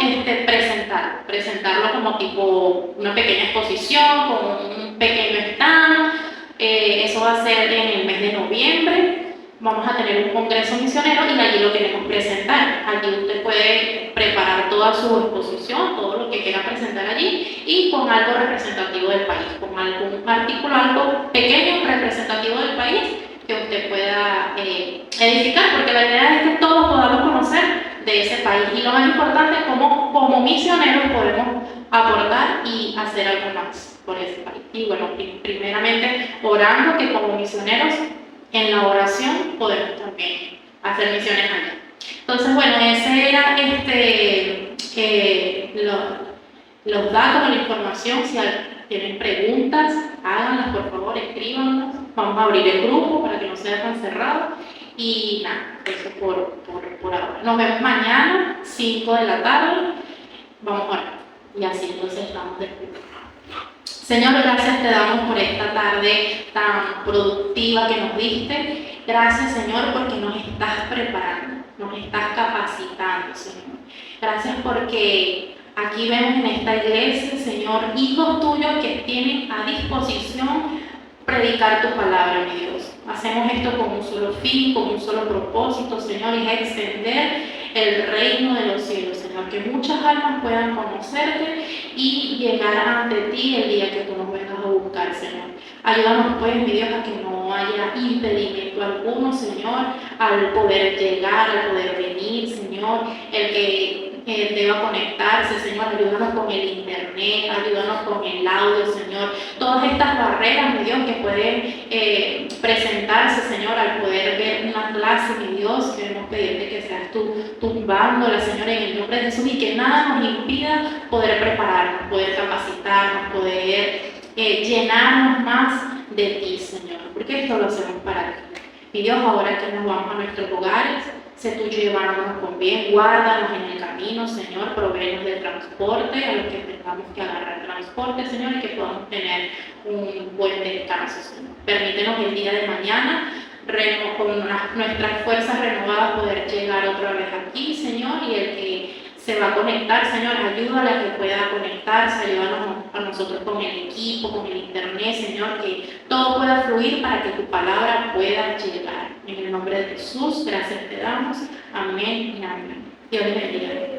presentarlo como tipo una pequeña exposición, con un pequeño stand. Eso va a ser en el mes de noviembre. Vamos a tener un congreso misionero y allí lo queremos presentar. Allí usted puede preparar toda su exposición, todo lo que quiera presentar allí, y con algo representativo del país, con algún artículo, algo pequeño representativo del país que usted pueda edificar, porque la idea es que todos podamos conocer de ese país, y lo más importante, como misioneros podemos aportar y hacer algo más por ese país. Y bueno, primeramente orando que como misioneros en la oración podemos también hacer misiones allá. Entonces, bueno, ese era los datos, la información. Si tienen preguntas, háganlas, por favor, escríbanos. Vamos a abrir el grupo para que no sea tan cerrado. Y nada, eso por ahora. Nos vemos mañana, 5 de la tarde. Vamos a orar. Y así entonces estamos despedidos. Señor, gracias te damos por esta tarde tan productiva que nos diste. Gracias, Señor, porque nos estás preparando, nos estás capacitando, Señor. Gracias porque aquí vemos en esta iglesia, Señor, hijos tuyos que tienen a disposición predicar tu palabra, mi Dios. Hacemos esto con un solo fin, con un solo propósito, Señor, y es extender el reino de los cielos, Señor, que muchas almas puedan conocerte y llegar ante ti el día que tú nos vengas a buscar, Señor. Ayúdanos, pues, mi Dios, a que no haya impedimento alguno, Señor, al poder llegar, al poder venir, Señor, el que deba conectarse, Señor, ayúdanos con el internet, ayúdanos con el audio, Señor, todas estas barreras, mi Dios, que pueden presentarse, Señor, al poder ver una clase, mi Dios, queremos pedirte que seas tú tumbándola, Señor, en el nombre de Jesús, y que nada nos impida poder prepararnos, poder capacitarnos, poder llenarnos más de ti, Señor, porque esto lo hacemos para ti. Mi Dios, ahora que nos vamos a nuestros hogares, sé tú llevándonos con bien, guárdanos en el camino, Señor, provéenos del transporte, a los que tengamos que agarrar transporte, Señor, y que podamos tener un buen descanso, Señor. Permítenos el día de mañana, con nuestras fuerzas renovadas, poder llegar otra vez aquí, Señor, y el que se va a conectar, Señor, ayúdale a que pueda conectarse, ayúdanos a nosotros con el equipo, con el internet, Señor, que todo pueda fluir para que tu palabra pueda llegar. En el nombre de Jesús, gracias te damos. Amén y amén. Dios les bendiga.